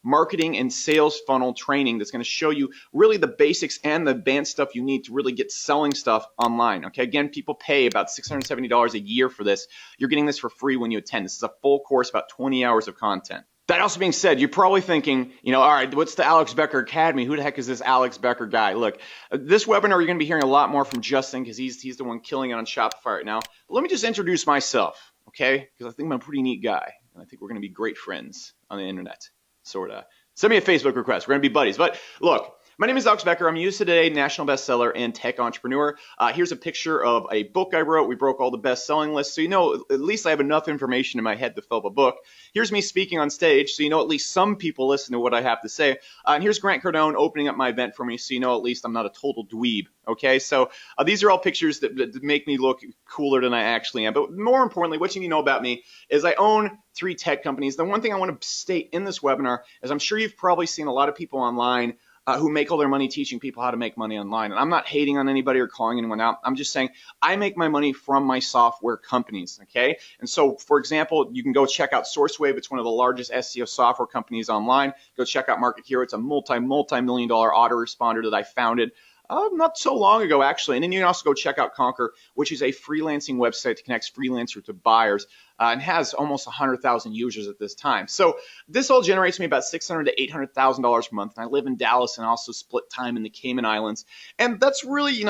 marketing and sales funnel training that's going to show you really the basics and the advanced stuff you need to really get selling stuff online. Okay, again, people pay about $670 a year for this. You're getting this for free when you attend. This is a full course, about 20 hours of content. That also being said, you're probably thinking, all right, what's the Alex Becker Academy? Who the heck is this Alex Becker guy? Look, this webinar, you're going to be hearing a lot more from Justin because he's the one killing it on Shopify right now. But let me just introduce myself, okay? Because I think I'm a pretty neat guy, and I think we're going to be great friends on the internet, sort of. Send me a Facebook request. We're going to be buddies. But look, my name is Alex Becker. I'm used today, national bestseller and tech entrepreneur. Here's a picture of a book I wrote. We broke all the best-selling lists, so at least I have enough information in my head to fill up a book. Here's me speaking on stage, so at least some people listen to what I have to say. And here's Grant Cardone opening up my event for me, so at least I'm not a total dweeb. Okay, so these are all pictures that make me look cooler than I actually am. But more importantly, what you need to know about me is I own 3 tech companies. The one thing I want to state in this webinar is I'm sure you've probably seen a lot of people online who make all their money teaching people how to make money online. And I'm not hating on anybody or calling anyone out. I'm just saying I make my money from my software companies, okay? And so, for example, you can go check out SourceWave. It's one of the largest SEO software companies online. Go check out Market Hero. It's a multi-million dollar autoresponder that I founded not so long ago, actually. And then you can also go check out Conquer, which is a freelancing website that connects freelancers to buyers and has almost 100,000 users at this time. So this all generates me about $600,000 to $800,000 per month. And I live in Dallas and also split time in the Cayman Islands. And that's really,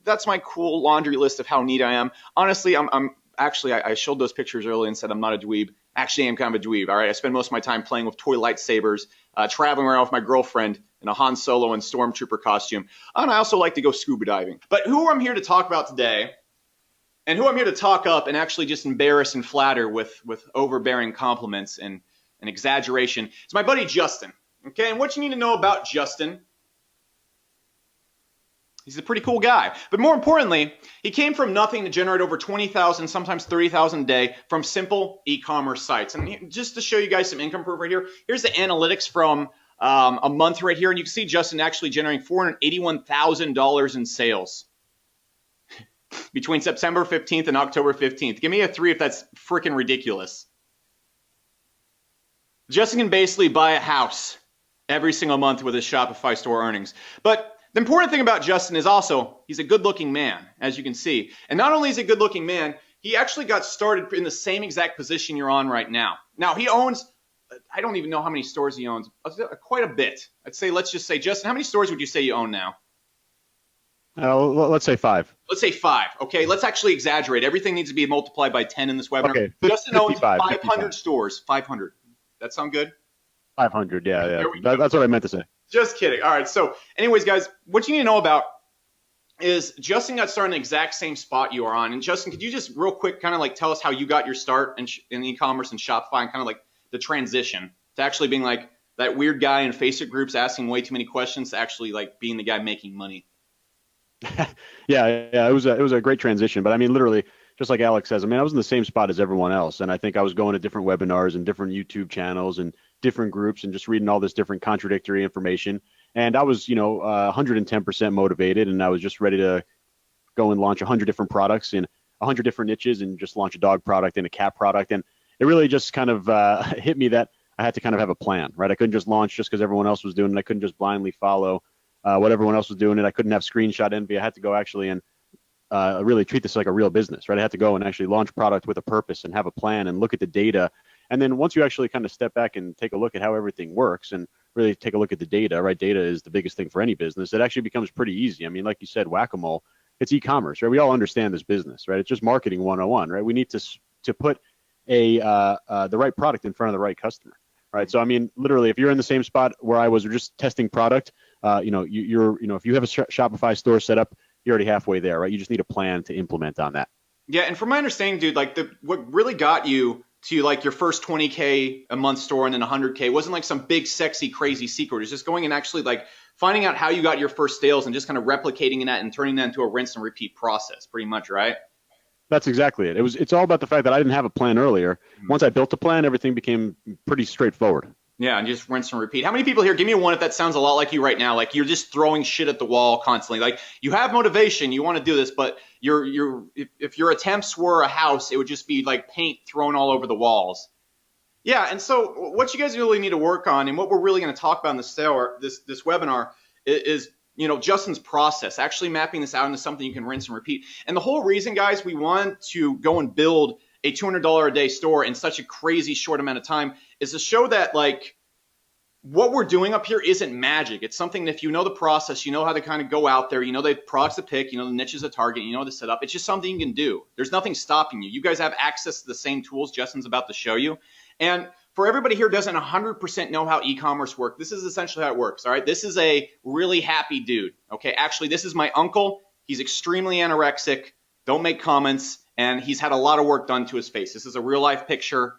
that's my cool laundry list of how neat I am. Honestly, I showed those pictures earlier and said I'm not a dweeb. Actually, I'm kind of a dweeb, all right? I spend most of my time playing with toy lightsabers, traveling around with my girlfriend in a Han Solo and Stormtrooper costume. And I also like to go scuba diving. But who I'm here to talk about today, and who I'm here to talk up and actually just embarrass and flatter with overbearing compliments and exaggeration, is my buddy Justin. Okay, and what you need to know about Justin, he's a pretty cool guy. But more importantly, he came from nothing to generate over 20,000, sometimes 30,000 a day from simple e-commerce sites. And just to show you guys some income proof right here, here's the analytics from a month right here. And you can see Justin actually generating $481,000 in sales between September 15th and October 15th. Give me a 3 if that's freaking ridiculous. Justin can basically buy a house every single month with his Shopify store earnings. But the important thing about Justin is also he's a good-looking man, as you can see. And not only is he a good-looking man, he actually got started in the same exact position you're on right now. Now, he owns, I don't even know how many stores he owns, quite a bit. Let's just say, Justin, how many stores would you say you own now? Let's say 5. Let's say 5. Okay, let's actually exaggerate. Everything needs to be multiplied by 10 in this webinar. Okay, Justin owns 500 55. stores. 500. That sound good? 500, yeah. That's what I meant to say. Just kidding. All right, so anyways, guys, what you need to know about is Justin got started in the exact same spot you are on. And Justin, could you just real quick kind of like tell us how you got your start in e-commerce and Shopify and kind of like the transition to actually being like that weird guy in Facebook groups asking way too many questions to actually like being the guy making money? Yeah, it was a great transition. But I mean, literally, just like Alex says, I mean, I was in the same spot as everyone else. And I think I was going to different webinars and different YouTube channels and different groups and just reading all this different contradictory information. And I was, 110% motivated, and I was just ready to go and launch 100 different products in 100 different niches and just launch a dog product and a cat product. And it really just kind of hit me that I had to kind of have a plan, right? I couldn't just launch just because everyone else was doing it. I couldn't just blindly follow what everyone else was doing. I couldn't have screenshot envy. I had to go actually and really treat this like a real business, right? I had to go and actually launch product with a purpose and have a plan and look at the data. And then once you actually kind of step back and take a look at how everything works and really take a look at the data, right? Data is the biggest thing for any business. It actually becomes pretty easy. I mean, like you said, whack-a-mole, it's e-commerce, right? We all understand this business, right? It's just marketing 101, right? We need to put the right product in front of the right customer, right? So, I mean, literally, if you're in the same spot where I was, or just testing product, if you have a Shopify store set up, you're already halfway there, right? You just need a plan to implement on that. Yeah, and from my understanding, dude, like what really got you to like your first 20K a month store and then 100K wasn't like some big, sexy, crazy secret. It's just going and actually like finding out how you got your first sales and just kind of replicating that and turning that into a rinse and repeat process, pretty much, right? That's exactly it. It's all about the fact that I didn't have a plan earlier. Once I built a plan, everything became pretty straightforward. Yeah, and just rinse and repeat. How many people here, give me one if that sounds a lot like you right now, like you're just throwing shit at the wall constantly. Like you have motivation, you want to do this, but if your attempts were a house, it would just be like paint thrown all over the walls. Yeah, and so what you guys really need to work on, and what we're really going to talk about in this webinar, is Justin's process, actually mapping this out into something you can rinse and repeat. And the whole reason, guys, we want to go and build a $200 a day store in such a crazy short amount of time is to show that what we're doing up here isn't magic. It's something that if you know the process, you know how to kind of go out there, you know the products to pick, you know the niches to target, you know the setup. It's just something you can do. There's nothing stopping you. You guys have access to the same tools Justin's about to show you. And for everybody here who doesn't 100% know how e-commerce works, this is essentially how it works, all right? This is a really happy dude, okay? Actually, this is my uncle. He's extremely anorexic, don't make comments, and he's had a lot of work done to his face. This is a real-life picture.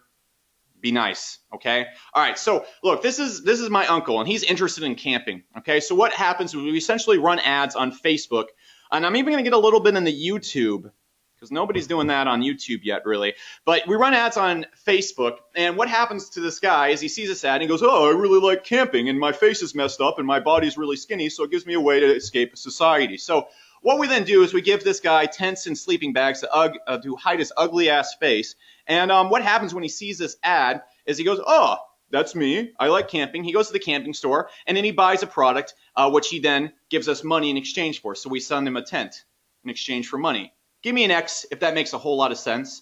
Be nice, okay? All right, so look, this is my uncle, and he's interested in camping, okay? So what happens is we essentially run ads on Facebook, and I'm even going to get a little bit into YouTube, because nobody's doing that on YouTube yet, really. But we run ads on Facebook, and what happens to this guy is he sees this ad, and he goes, oh, I really like camping, and my face is messed up, and my body's really skinny, so it gives me a way to escape society. So what we then do is we give this guy tents and sleeping bags to hide his ugly-ass face. And what happens when he sees this ad is he goes, oh, that's me. I like camping. He goes to the camping store, and then he buys a product, which he then gives us money in exchange for. So we send him a tent in exchange for money. Give me an X if that makes a whole lot of sense.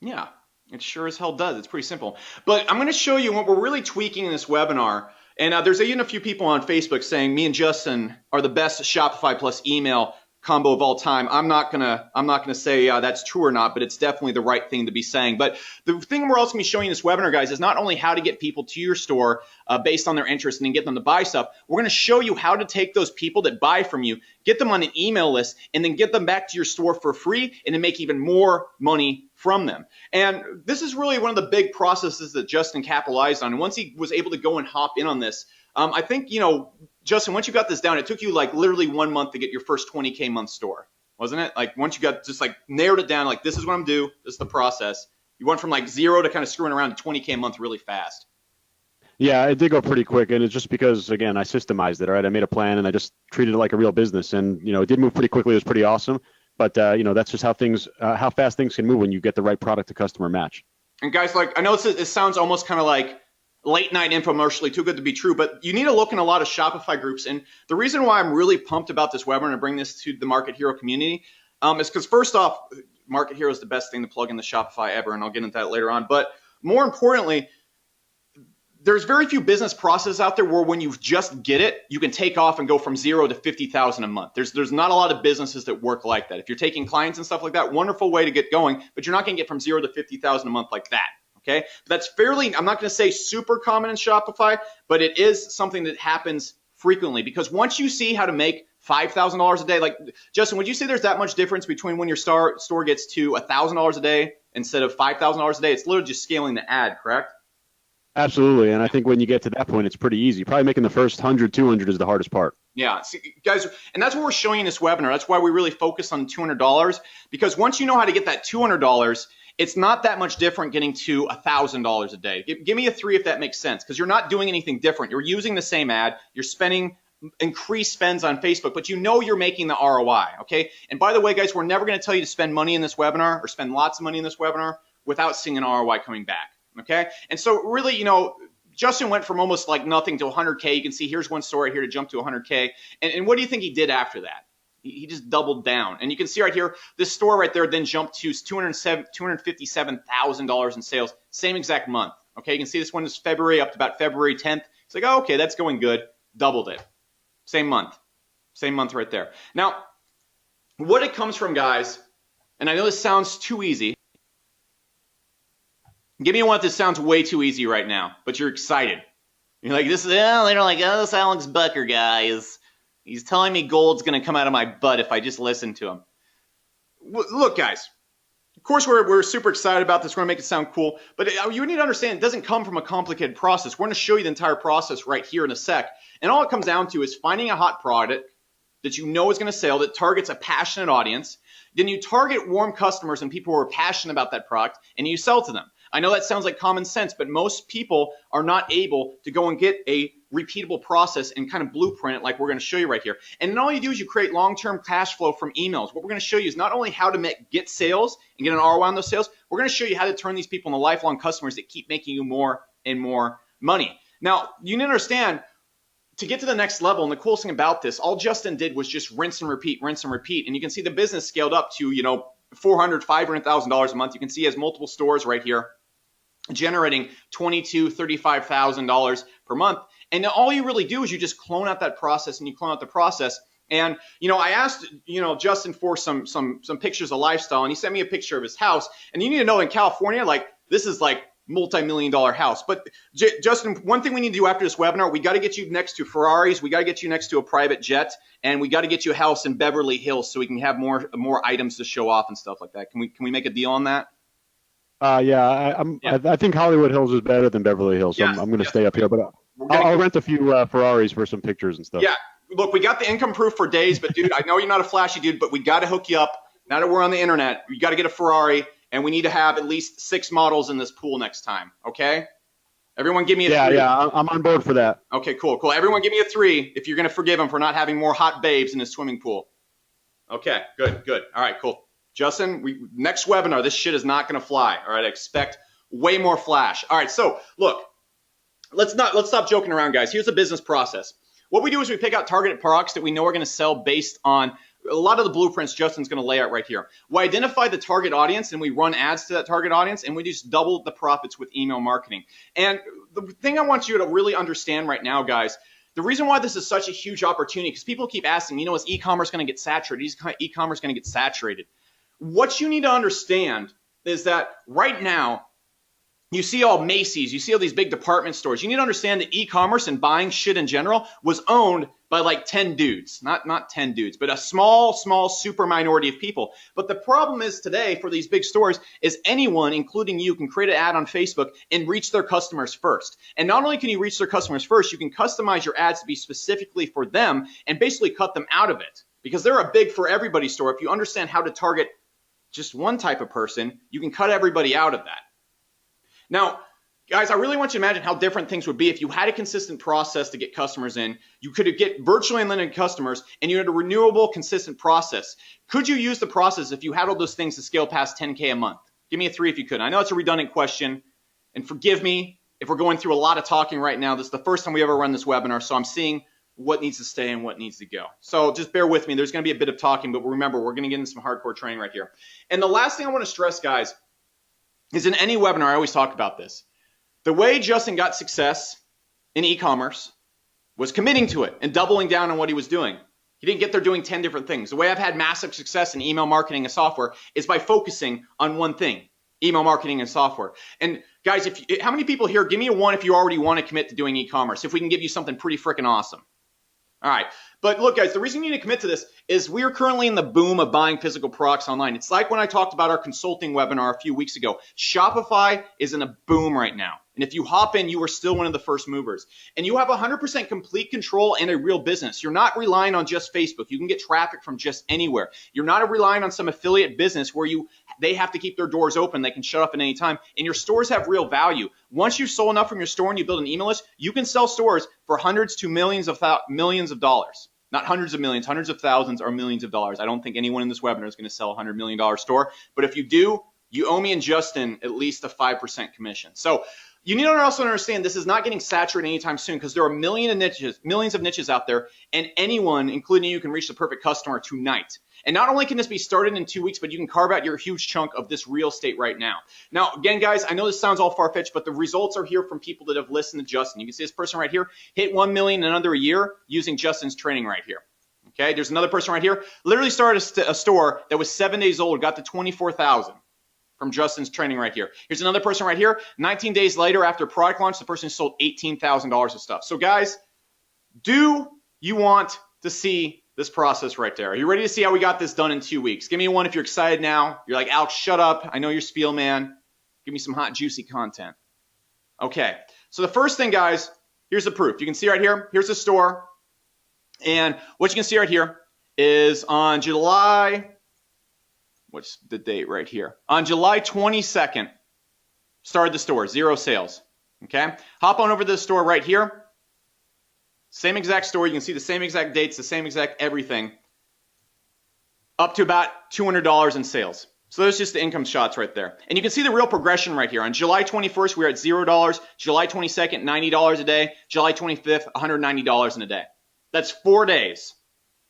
Yeah, it sure as hell does. It's pretty simple. But I'm going to show you what we're really tweaking in this webinar. And there's even a few people on Facebook saying me and Justin are the best Shopify plus email combo of all time. I'm not gonna say that's true or not, but it's definitely the right thing to be saying. But the thing we're also gonna be showing in this webinar, guys, is not only how to get people to your store based on their interest and then get them to buy stuff. We're gonna show you how to take those people that buy from you, get them on an email list, and then get them back to your store for free, and then make even more money from them. And this is really one of the big processes that Justin capitalized on. And once he was able to go and hop in on this, I think, Justin, once you got this down, it took you literally 1 month to get your first 20K month store, wasn't it? Once you got just narrowed it down, this is what I'm due, this is the process. You went from 0 to kind of screwing around to 20K a month really fast. Yeah, it did go pretty quick, and it's just because, again, I systemized it, right? I made a plan, and I just treated it like a real business, and, it did move pretty quickly. It was pretty awesome, but, that's just how fast things can move when you get the right product to customer match. And guys, I know it sounds almost kind of like late night infomercially, too good to be true, but you need to look in a lot of Shopify groups. And the reason why I'm really pumped about this webinar and bring this to the Market Hero community is because first off, Market Hero is the best thing to plug in the Shopify ever, and I'll get into that later on. But more importantly, there's very few business processes out there where when you just get it, you can take off and go from 0 to 50,000 a month. There's not a lot of businesses that work like that. If you're taking clients and stuff like that, wonderful way to get going, but you're not going to get from 0 to 50,000 a month like that. Okay, but that's fairly, I'm not going to say super common in Shopify, but it is something that happens frequently because once you see how to make $5,000 a day, Justin, would you say there's that much difference between when your store gets to $1,000 a day instead of $5,000 a day? It's literally just scaling the ad, correct? Absolutely, and I think when you get to that point, it's pretty easy. Probably making the first 100, 200 is the hardest part. Yeah, see, guys, and that's what we're showing in this webinar. That's why we really focus on $200 because once you know how to get that $200, it's not that much different getting to $1,000 a day. Give me a 3 if that makes sense, because you're not doing anything different. You're using the same ad. You're spending increased spends on Facebook, but you're making the ROI, okay? And by the way, guys, we're never going to tell you to spend money in this webinar or spend lots of money in this webinar without seeing an ROI coming back, okay? And so really, Justin went from almost nothing to 100K. You can see here's one store right here to jump to 100K. And what do you think he did after that? He just doubled down. And you can see right here, this store right there then jumped to $257,000 in sales, same exact month. Okay, you can see this one is February up to about February 10th. It's okay, that's going good. Doubled it. Same month right there. Now, what it comes from, guys, and I know this sounds too easy. Give me one if this sounds way too easy right now, but you're excited. You're like, this Alex Bucker guy he's telling me gold's going to come out of my butt if I just listen to him. Look, guys, of course we're super excited about this. We're going to make it sound cool, but you need to understand it doesn't come from a complicated process. We're going to show you the entire process right here in a sec. And all it comes down to is finding a hot product that you know is going to sell, that targets a passionate audience. Then you target warm customers and people who are passionate about that product, and you sell to them. I know that sounds like common sense, but most people are not able to go and get a repeatable process and kind of blueprint it like we're going to show you right here. And then all you do is you create long-term cash flow from emails. What we're going to show you is not only how to get sales and get an ROI on those sales, we're going to show you how to turn these people into lifelong customers that keep making you more and more money. Now, you need to understand, to get to the next level, and the coolest thing about this, all Justin did was just rinse and repeat. And you can see the business scaled up to, $400,000, $500,000 a month. You can see he has multiple stores right here, generating $22,000, $35,000 per month. And all you really do is you just clone out that process, and you clone out the process. And, I asked, Justin for some pictures of lifestyle, and he sent me a picture of his house. And you need to know, in California, this is multi-million-dollar house. But Justin, one thing we need to do after this webinar, we got to get you next to Ferraris, we got to get you next to a private jet, and we got to get you a house in Beverly Hills so we can have more items to show off and stuff like that. Can we make a deal on that? I think Hollywood Hills is better than Beverly Hills, so I'm going to stay up here. But I'll rent a few Ferraris for some pictures and stuff. Yeah, look, we got the income proof for days, but dude, I know you're not a flashy dude, but we got to hook you up. Now that we're on the internet, we got to get a Ferrari. And we need to have at least 6 models in this pool next time, okay? Everyone give me a 3. Yeah, I'm on board for that. Okay, cool. Everyone give me a 3 if you're going to forgive him for not having more hot babes in his swimming pool. Okay, good. All right, cool. Justin, next webinar, this shit is not going to fly, all right? I expect way more flash. All right, so look, let's stop joking around, guys. Here's the business process. What we do is we pick out targeted products that we know are going to sell based on a lot of the blueprints Justin's going to lay out right here. We identify the target audience and we run ads to that target audience, and we just double the profits with email marketing. And the thing I want you to really understand right now, guys, the reason why this is such a huge opportunity, because people keep asking, is e-commerce going to get saturated? Is e-commerce going to get saturated? What you need to understand is that right now, you see all Macy's, you see all these big department stores. You need to understand that e-commerce and buying shit in general was owned by 10 dudes. Not 10 dudes, but a small, super minority of people. But the problem is today for these big stores is anyone, including you, can create an ad on Facebook and reach their customers first. And not only can you reach their customers first, you can customize your ads to be specifically for them and basically cut them out of it. Because they're a big for everybody store. If you understand how to target just one type of person, you can cut everybody out of that. Now, guys, I really want you to imagine how different things would be if you had a consistent process to get customers in. You could get virtually unlimited customers, and you had a renewable, consistent process. Could you use the process if you had all those things to scale past 10K a month? Give me a 3 if you could. I know it's a redundant question, and forgive me if we're going through a lot of talking right now. This is the first time we ever run this webinar, so I'm seeing what needs to stay and what needs to go. So just bear with me. There's going to be a bit of talking, but remember, we're going to get into some hardcore training right here. And the last thing I want to stress, guys, is in any webinar, I always talk about this. The way Justin got success in e-commerce was committing to it and doubling down on what he was doing. He didn't get there doing 10 different things. The way I've had massive success in email marketing and software is by focusing on one thing, email marketing and software. And guys, how many people here, give me a 1 if you already want to commit to doing e-commerce, if we can give you something pretty freaking awesome. All right. But look, guys, the reason you need to commit to this is we are currently in the boom of buying physical products online. It's like when I talked about our consulting webinar a few weeks ago. Shopify is in a boom right now. And if you hop in, you are still one of the first movers. And you have 100% complete control and a real business. You're not relying on just Facebook. You can get traffic from just anywhere. You're not relying on some affiliate business where they have to keep their doors open. They can shut up at any time. And your stores have real value. Once you've sold enough from your store and you build an email list, you can sell stores for hundreds to millions of dollars. Not hundreds of millions, hundreds of thousands or millions of dollars. I don't think anyone in this webinar is going to sell a $100 million store. But if you do, you owe me and Justin at least a 5% commission. So you need to also understand this is not getting saturated anytime soon because there are millions of niches out there, and anyone, including you, can reach the perfect customer tonight. And not only can this be started in 2 weeks, but you can carve out your huge chunk of this real estate right now. Now, again, guys, I know this sounds all far-fetched, but the results are here from people that have listened to Justin. You can see this person right here hit 1 million in under a year using Justin's training right here. Okay, there's another person right here, literally started a store that was 7 days old, got to 24,000 from Justin's training right here. Here's another person right here, 19 days later after product launch, the person sold $18,000 of stuff. So guys, do you want to see this process right there? Are you ready to see how we got this done in 2 weeks? Give me a 1 if you're excited now. You're like, Alex, shut up. I know you're spiel man. Give me some hot, juicy content. Okay, so the first thing, guys, here's the proof. You can see right here, here's the store. And what you can see right here is on July, what's the date right here? On July 22nd, started the store, 0 sales. Okay, hop on over to the store right here. Same exact story. You can see the same exact dates, the same exact everything, up to about $200 in sales. So there's just the income shots right there. And you can see the real progression right here. On July 21st, we were at $0. July 22nd, $90 a day. July 25th, $190 in a day. That's 4 days.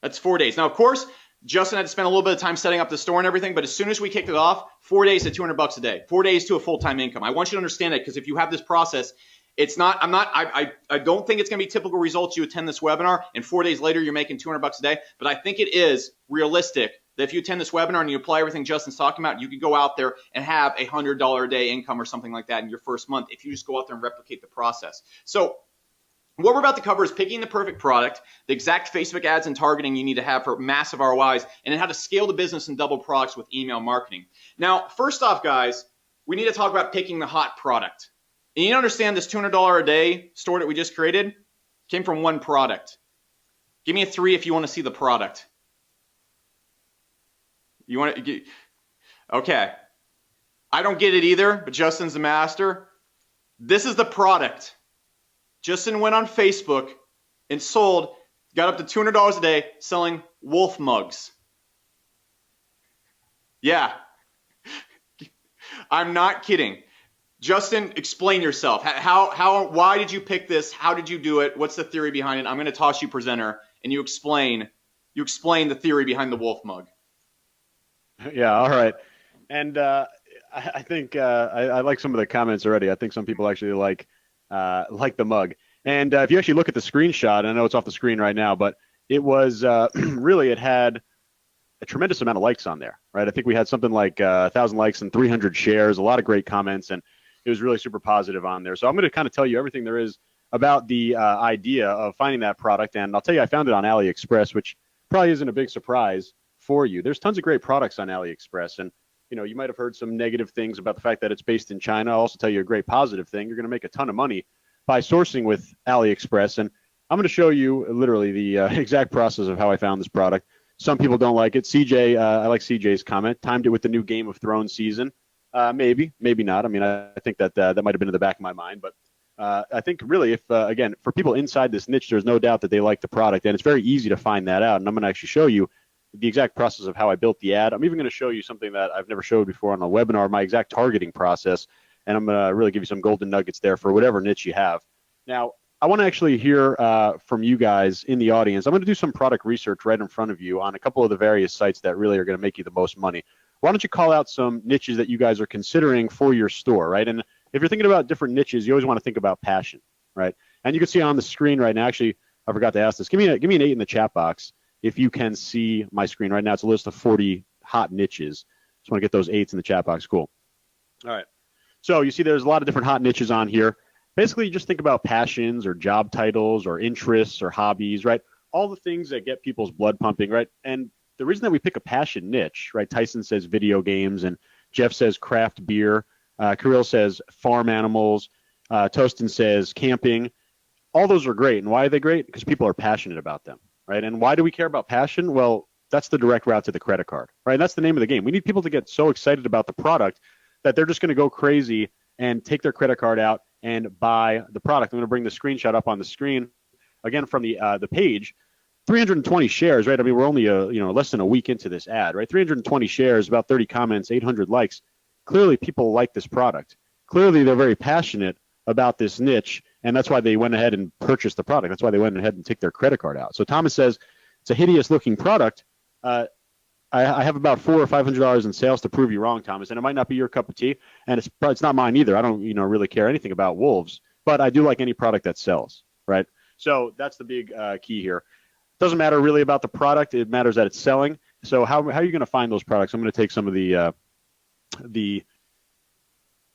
That's 4 days. Now, of course, Justin had to spend a little bit of time setting up the store and everything, but as soon as we kicked it off, 4 days to $200 a day. 4 days to a full-time income. I want you to understand that, because if you have this process, it's not, I don't think it's going to be typical results. You attend this webinar and 4 days later you're making $200 a day, but I think it is realistic that if you attend this webinar and you apply everything Justin's talking about, you could go out there and have a $100 a day income or something like that in your first month if you just go out there and replicate the process. So what we're about to cover is picking the perfect product, the exact Facebook ads and targeting you need to have for massive ROIs, and then how to scale the business and double products with email marketing. Now, first off, guys, we need to talk about picking the hot product. And you understand this $200 a day store that we just created came from one product. Give me a 3 if you want to see the product. You want to get, okay. I don't get it either, but Justin's the master. This is the product. Justin went on Facebook and sold, got up to $200 a day selling wolf mugs. Yeah. I'm not kidding. Justin, explain yourself. Why did you pick this? How did you do it? What's the theory behind it? I'm going to toss you presenter and you explain the theory behind the wolf mug. Yeah, all right. And I think I like some of the comments already. I think some people actually like the mug. And if you actually look at the screenshot, I know it's off the screen right now, but it was really, it had a tremendous amount of likes on there, right? I think we had something like 1,000 likes and 300 shares, a lot of great comments, and it was really super positive on there. So I'm going to kind of tell you everything there is about the idea of finding that product. And I'll tell you, I found it on AliExpress, which probably isn't a big surprise for you. There's tons of great products on AliExpress, and you might have heard some negative things about the fact that it's based in China. I'll also tell you a great positive thing. You're going to make a ton of money by sourcing with AliExpress, and I'm going to show you literally the exact process of how I found this product. Some people don't like it. CJ, I like CJ's comment. Timed it with the new Game of Thrones season. Maybe not. I mean, I think that might have been in the back of my mind, but I think really, if again, for people inside this niche, there's no doubt that they like the product, and it's very easy to find that out. And I'm going to actually show you the exact process of how I built the ad. I'm even going to show you something that I've never showed before on a webinar, my exact targeting process, and I'm going to really give you some golden nuggets there for whatever niche you have. Now, I want to actually hear from you guys in the audience. I'm going to do some product research right in front of you on a couple of the various sites that really are going to make you the most money. Why don't you call out some niches that you guys are considering for your store, right? And if you're thinking about different niches, you always want to think about passion, right? And you can see on the screen right now, actually, I forgot to ask this. Give me an 8 in the chat box if you can see my screen right now. It's a list of 40 hot niches. Just want to get those 8s in the chat box. Cool. All right. So you see there's a lot of different hot niches on here. Basically, just think about passions or job titles or interests or hobbies, right? All the things that get people's blood pumping, right? And the reason that we pick a passion niche, right? Tyson says video games, and Jeff says craft beer. Kirill says farm animals. Tostin says camping. All those are great. And why are they great? Because people are passionate about them, right? And why do we care about passion? Well, that's the direct route to the credit card, right? And that's the name of the game. We need people to get so excited about the product that they're just going to go crazy and take their credit card out and buy the product. I'm going to bring the screenshot up on the screen again from the page. 320 shares, right? I mean, we're only less than a week into this ad, right? 320 shares, about 30 comments, 800 likes. Clearly, people like this product. Clearly, they're very passionate about this niche, and that's why they went ahead and purchased the product. That's why they went ahead and took their credit card out. So Thomas says it's a hideous-looking product. I have about $400 or $500 in sales to prove you wrong, Thomas, and it might not be your cup of tea, and it's not mine either. I don't really care anything about wolves, but I do like any product that sells, right? So that's the big key here. Doesn't matter really about the product. It matters that it's selling. So how are you going to find those products? I'm going to take some of the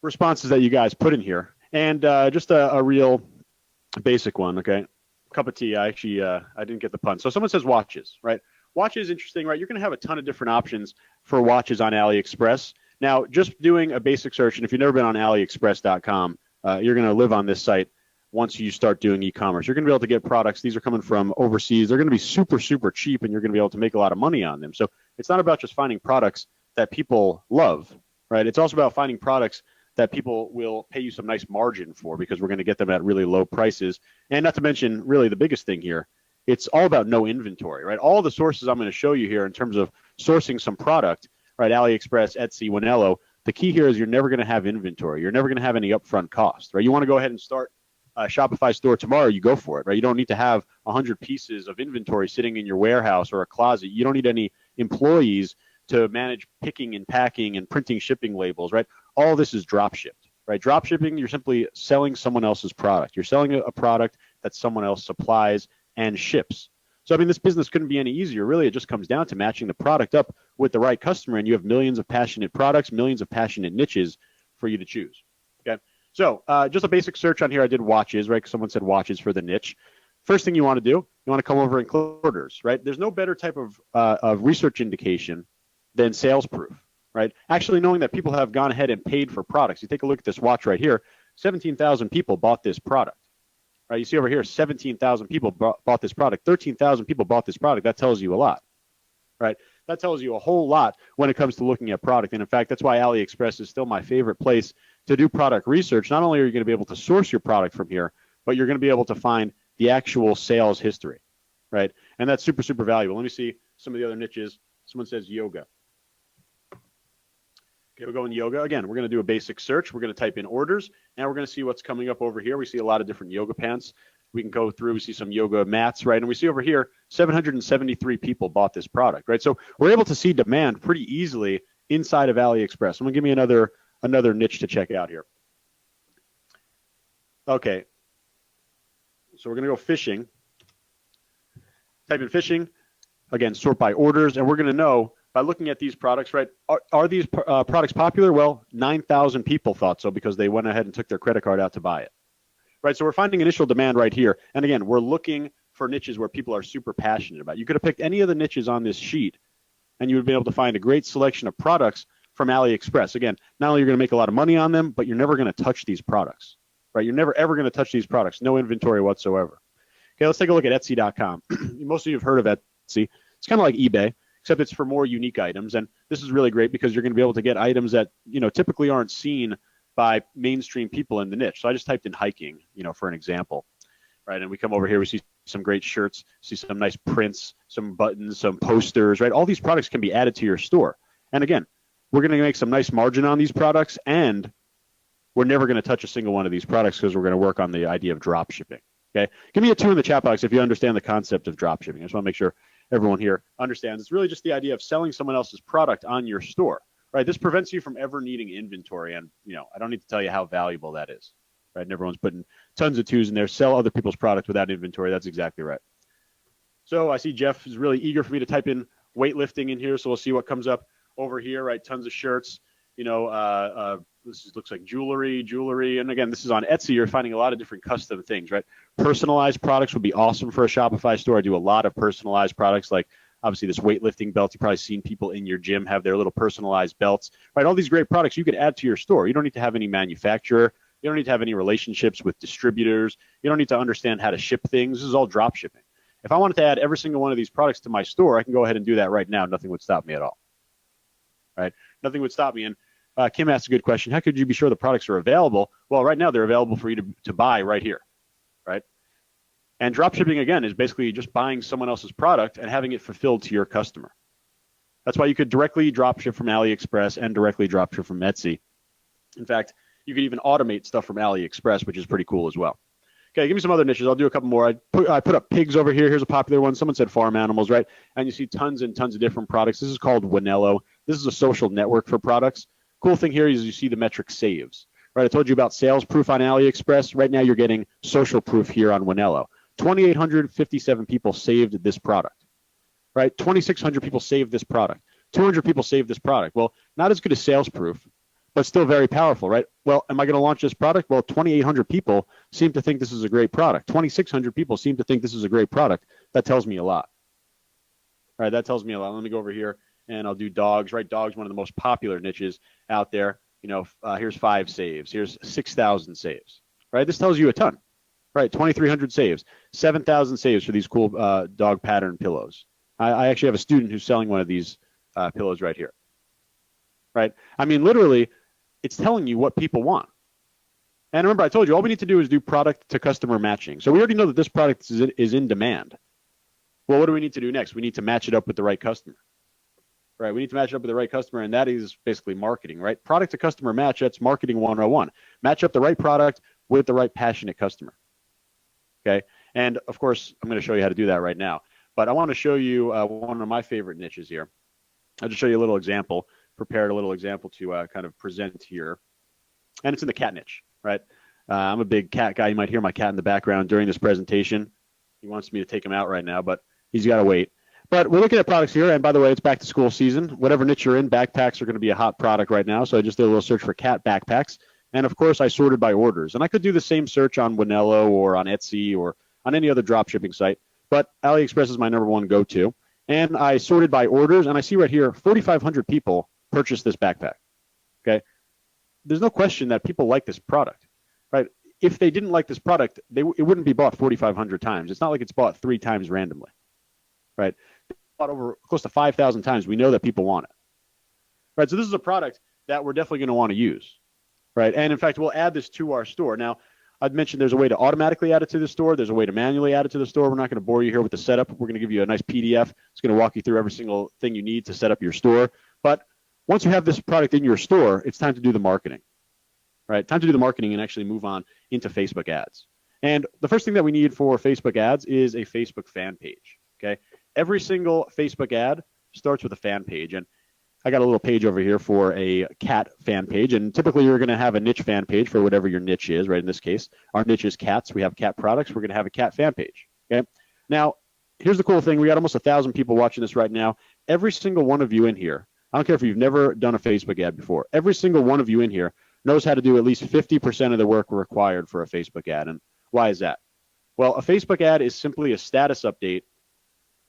responses that you guys put in here, and just a real basic one, okay? Cup of tea. I didn't get the pun. So someone says watches, right? Watch is interesting, right? You're going to have a ton of different options for watches on AliExpress. Now, just doing a basic search, and if you've never been on AliExpress.com, you're going to live on this site once you start doing e-commerce. You're going to be able to get products. These are coming from overseas. They're going to be super, super cheap, and you're going to be able to make a lot of money on them. So it's not about just finding products that people love, right? It's also about finding products that people will pay you some nice margin for because we're going to get them at really low prices. And not to mention, really the biggest thing here, it's all about no inventory, right? All the sources I'm going to show you here in terms of sourcing some product, right? AliExpress, Etsy, Winello. The key here is you're never going to have inventory. You're never going to have any upfront cost, right? You want to go ahead and start a Shopify store tomorrow, you go for it, right? You don't need to have 100 pieces of inventory sitting in your warehouse or a closet. You don't need any employees to manage picking and packing and printing shipping labels, right? All this is drop shipped, right? Drop shipping, you're simply selling someone else's product. You're selling a product that someone else supplies and ships. So, I mean, this business couldn't be any easier. Really, it just comes down to matching the product up with the right customer, and you have millions of passionate products, millions of passionate niches for you to choose, okay? So just a basic search on here. I did watches, right? Because someone said watches for the niche. First thing you want to do, you want to come over and click orders, right? There's no better type of research indication than sales proof, right? Actually knowing that people have gone ahead and paid for products. You take a look at this watch right here, 17,000 people bought this product, right? You see over here, 17,000 people bought this product, 13,000 people bought this product. That tells you a lot, right? That tells you a whole lot when it comes to looking at product. And in fact, that's why AliExpress is still my favorite place to do product research. Not only are you going to be able to source your product from here, but you're going to be able to find the actual sales history, right? And that's super, super valuable. Let me see some of the other niches. Someone says yoga. Okay, we're going yoga. Again, we're going to do a basic search. We're going to type in orders, and we're going to see what's coming up over here. We see a lot of different yoga pants. We can go through, we see some yoga mats, right? And we see over here, 773 people bought this product, right? So we're able to see demand pretty easily inside of AliExpress. I'm going to give me another niche to check out here. Okay. So we're going to go fishing. Type in fishing. Again, sort by orders. And we're going to know by looking at these products, right? Are these products popular? Well, 9,000 people thought so because they went ahead and took their credit card out to buy it. Right, so we're finding initial demand right here. And again, we're looking for niches where people are super passionate about. You could have picked any of the niches on this sheet, and you would be able to find a great selection of products from AliExpress. Again, not only are you going to make a lot of money on them, but you're never going to touch these products. Right, you're never, ever going to touch these products. No inventory whatsoever. Okay, let's take a look at Etsy.com. Most of you have heard of Etsy. It's kind of like eBay, except it's for more unique items. And this is really great because you're going to be able to get items that, typically aren't seen by mainstream people in the niche. So I just typed in hiking, for an example, right? And we come over here, we see some great shirts, see some nice prints, some buttons, some posters, right? All these products can be added to your store. And again, we're going to make some nice margin on these products, and we're never going to touch a single one of these products because we're going to work on the idea of drop shipping, okay? Give me a 2 in the chat box if you understand the concept of drop shipping. I just want to make sure everyone here understands. It's really just the idea of selling someone else's product on your store. Right, this prevents you from ever needing inventory, and I don't need to tell you how valuable that is. Right, and everyone's putting tons of 2s in there. Sell other people's product without inventory. That's exactly right. So I see Jeff is really eager for me to type in weightlifting in here, so we'll see what comes up over here. Right, tons of shirts. This looks like jewelry, and again, this is on Etsy. You're finding a lot of different custom things. Right, personalized products would be awesome for a Shopify store. I do a lot of personalized products like. Obviously, this weightlifting belt, you've probably seen people in your gym have their little personalized belts, right? All these great products you could add to your store. You don't need to have any manufacturer. You don't need to have any relationships with distributors. You don't need to understand how to ship things. This is all drop shipping. If I wanted to add every single one of these products to my store, I can go ahead and do that right now. Nothing would stop me at all, right? Nothing would stop me. And Kim asked a good question. How could you be sure the products are available? Well, right now they're available for you to buy right here, right? And dropshipping, again, is basically just buying someone else's product and having it fulfilled to your customer. That's why you could directly dropship from AliExpress and directly dropship from Etsy. In fact, you could even automate stuff from AliExpress, which is pretty cool as well. Okay, give me some other niches. I'll do a couple more. I put up pigs over here. Here's a popular one. Someone said farm animals, right? And you see tons and tons of different products. This is called Winello. This is a social network for products. Cool thing here is you see the metric saves. Right, I told you about sales proof on AliExpress. Right now you're getting social proof here on Winello. 2,857 people saved this product, right? 2,600 people saved this product. 200 people saved this product. Well, not as good as sales proof, but still very powerful, right? Well, am I going to launch this product? Well, 2,800 people seem to think this is a great product. 2,600 people seem to think this is a great product. That tells me a lot. All right, that tells me a lot. Let me go over here and I'll do dogs, right? Dogs, one of the most popular niches out there. Here's 5 saves. Here's 6,000 saves, right? This tells you a ton. Right, 2,300 saves, 7,000 saves for these cool dog pattern pillows. I actually have a student who's selling one of these pillows right here. Right, I mean, literally, it's telling you what people want. And remember, I told you all we need to do is do product to customer matching. So we already know that this product is in demand. Well, what do we need to do next? We need to match it up with the right customer. Right, we need to match it up with the right customer, and that is basically marketing, right? Product to customer match, that's marketing 101. Match up the right product with the right passionate customer. Okay, and of course, I'm going to show you how to do that right now. But I want to show you one of my favorite niches here. I'll just show you a little example, prepared a little example to kind of present here. And it's in the cat niche, right? I'm a big cat guy. You might hear my cat in the background during this presentation. He wants me to take him out right now, but he's got to wait. But we're looking at products here, and by the way, it's back to school season. Whatever niche you're in, backpacks are going to be a hot product right now, so I just did a little search for cat backpacks. And of course, I sorted by orders. And I could do the same search on Winello or on Etsy or on any other drop shipping site, but AliExpress is my number one go-to. And I sorted by orders, and I see right here, 4,500 people purchased this backpack, okay? There's no question that people like this product, right? If they didn't like this product, it wouldn't be bought 4,500 times. It's not like it's bought 3 times randomly, right? Bought over close to 5,000 times. We know that people want it, right? So this is a product that we're definitely going to want to use, right? And in fact, we'll add this to our store. Now, I'd mentioned there's a way to automatically add it to the store. There's a way to manually add it to the store. We're not going to bore you here with the setup. We're going to give you a nice PDF. It's going to walk you through every single thing you need to set up your store. But once you have this product in your store, it's time to do the marketing, right? Time to do the marketing and actually move on into Facebook ads. And the first thing that we need for Facebook ads is a Facebook fan page, okay? Every single Facebook ad starts with a fan page. And I got a little page over here for a cat fan page. And typically you're going to have a niche fan page for whatever your niche is, right? In this case, our niche is cats. We have cat products. We're going to have a cat fan page, okay? Now, here's the cool thing. We got almost 1,000 people watching this right now. Every single one of you in here, I don't care if you've never done a Facebook ad before, every single one of you in here knows how to do at least 50% of the work required for a Facebook ad. And why is that? Well, a Facebook ad is simply a status update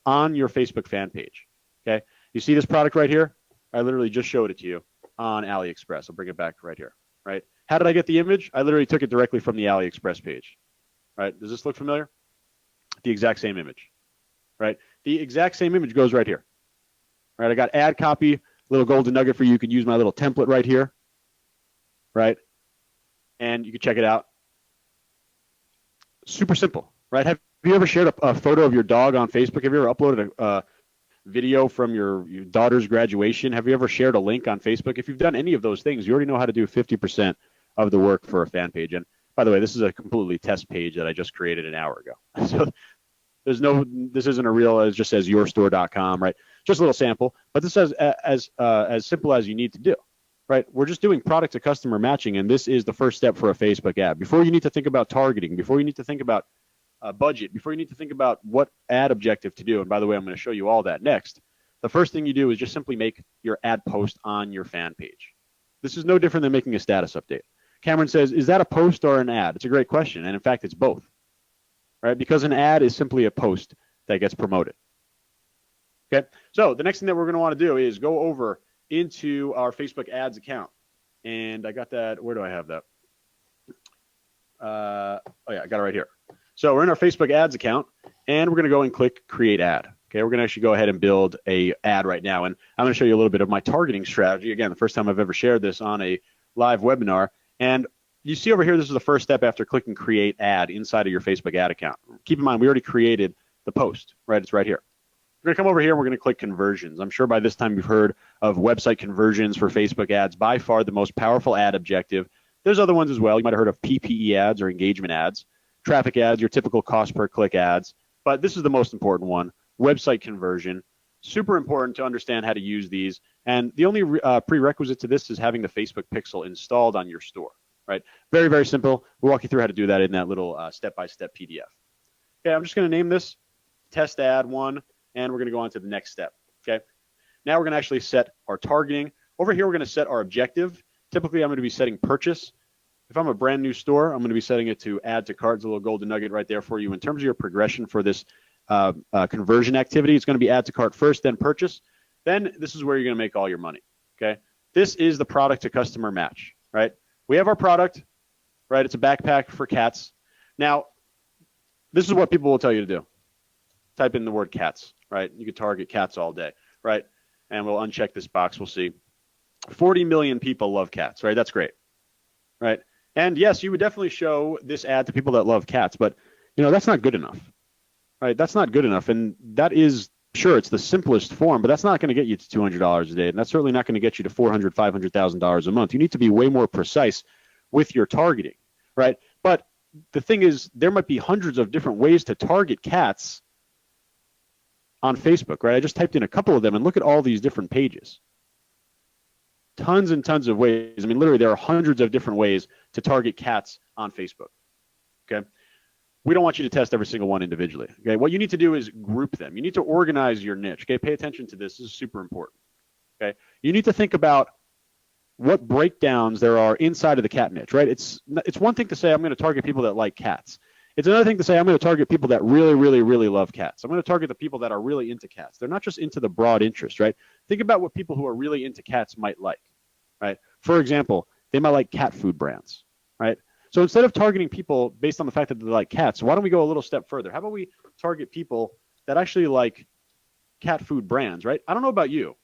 on your Facebook fan page, okay? You see this product right here? I literally just showed it to you on AliExpress. I'll bring it back right here, right? How did I get the image? I literally took it directly from the AliExpress page, right? Does this look familiar? The exact same image, right? The exact same image goes right here, right? I got ad copy, little golden nugget for you. You can use my little template right here, right? And you can check it out. Super simple, right? Have you ever shared a photo of your dog on Facebook? Have you ever uploaded a video from your daughter's graduation? Have you ever shared a link on Facebook? If you've done any of those things, you already know how to do 50% of the work for a fan page. And by the way, this is a completely test page that I just created an hour ago. So this isn't a real, it just says yourstore.com, right? Just a little sample, but this is as simple as you need to do, right? We're just doing product to customer matching, and this is the first step for a Facebook ad. Before you need to think about targeting, before you need to think about budget, before you need to think about what ad objective to do, and by the way, I'm going to show you all that next, the first thing you do is just simply make your ad post on your fan page. This is no different than making a status update. Cameron says, is that a post or an ad? It's a great question, and in fact, it's both, right? Because an ad is simply a post that gets promoted. Okay, so the next thing that we're going to want to do is go over into our Facebook ads account, and I got that. Where do I have that? Oh yeah, I got it right here. So we're in our Facebook ads account, and we're going to go and click create ad. Okay, we're going to actually go ahead and build a ad right now, and I'm going to show you a little bit of my targeting strategy. Again, the first time I've ever shared this on a live webinar, and you see over here, this is the first step after clicking create ad inside of your Facebook ad account. Keep in mind, we already created the post, right? It's right here. We're going to come over here, and we're going to click conversions. I'm sure by this time you've heard of website conversions for Facebook ads, by far the most powerful ad objective. There's other ones as well. You might have heard of PPE ads or engagement ads. Traffic ads, your typical cost per click ads, but this is the most important one, website conversion. Super important to understand how to use these, and the only prerequisite to this is having the Facebook pixel installed on your store, right? Very, very simple. We'll walk you through how to do that in that little step-by-step PDF. Okay, I'm just going to name this test ad 1, and we're going to go on to the next step, okay? Now we're going to actually set our targeting. Over here, we're going to set our objective. Typically, I'm going to be setting purchase. If I'm a brand new store, I'm going to be setting it to add to cart. It's a little golden nugget right there for you. In terms of your progression for this conversion activity, it's going to be add to cart first, then purchase. Then this is where you're going to make all your money, okay? This is the product to customer match, right? We have our product, right? It's a backpack for cats. Now, this is what people will tell you to do. Type in the word cats, right? You can target cats all day, right? And we'll uncheck this box. We'll see. 40 million people love cats, right? That's great, right? And yes, you would definitely show this ad to people that love cats, but that's not good enough, right? That's not good enough. And that is, sure, it's the simplest form, but that's not going to get you to $200 a day. And that's certainly not going to get you to $400,000, $500,000 a month. You need to be way more precise with your targeting, right? But the thing is, there might be hundreds of different ways to target cats on Facebook, right? I just typed in a couple of them and look at all these different pages. Tons and tons of ways. I mean, literally, there are hundreds of different ways to target cats on Facebook, okay? We don't want you to test every single one individually, okay? What you need to do is group them. You need to organize your niche, okay? Pay attention to this. This is super important, okay? You need to think about what breakdowns there are inside of the cat niche, right? It's one thing to say, I'm going to target people that like cats. It's another thing to say, I'm going to target people that really, really, really love cats. I'm going to target the people that are really into cats. They're not just into the broad interest, right? Think about what people who are really into cats might like, right? For example, they might like cat food brands, right? So instead of targeting people based on the fact that they like cats, why don't we go a little step further? How about we target people that actually like cat food brands, right? I don't know about you,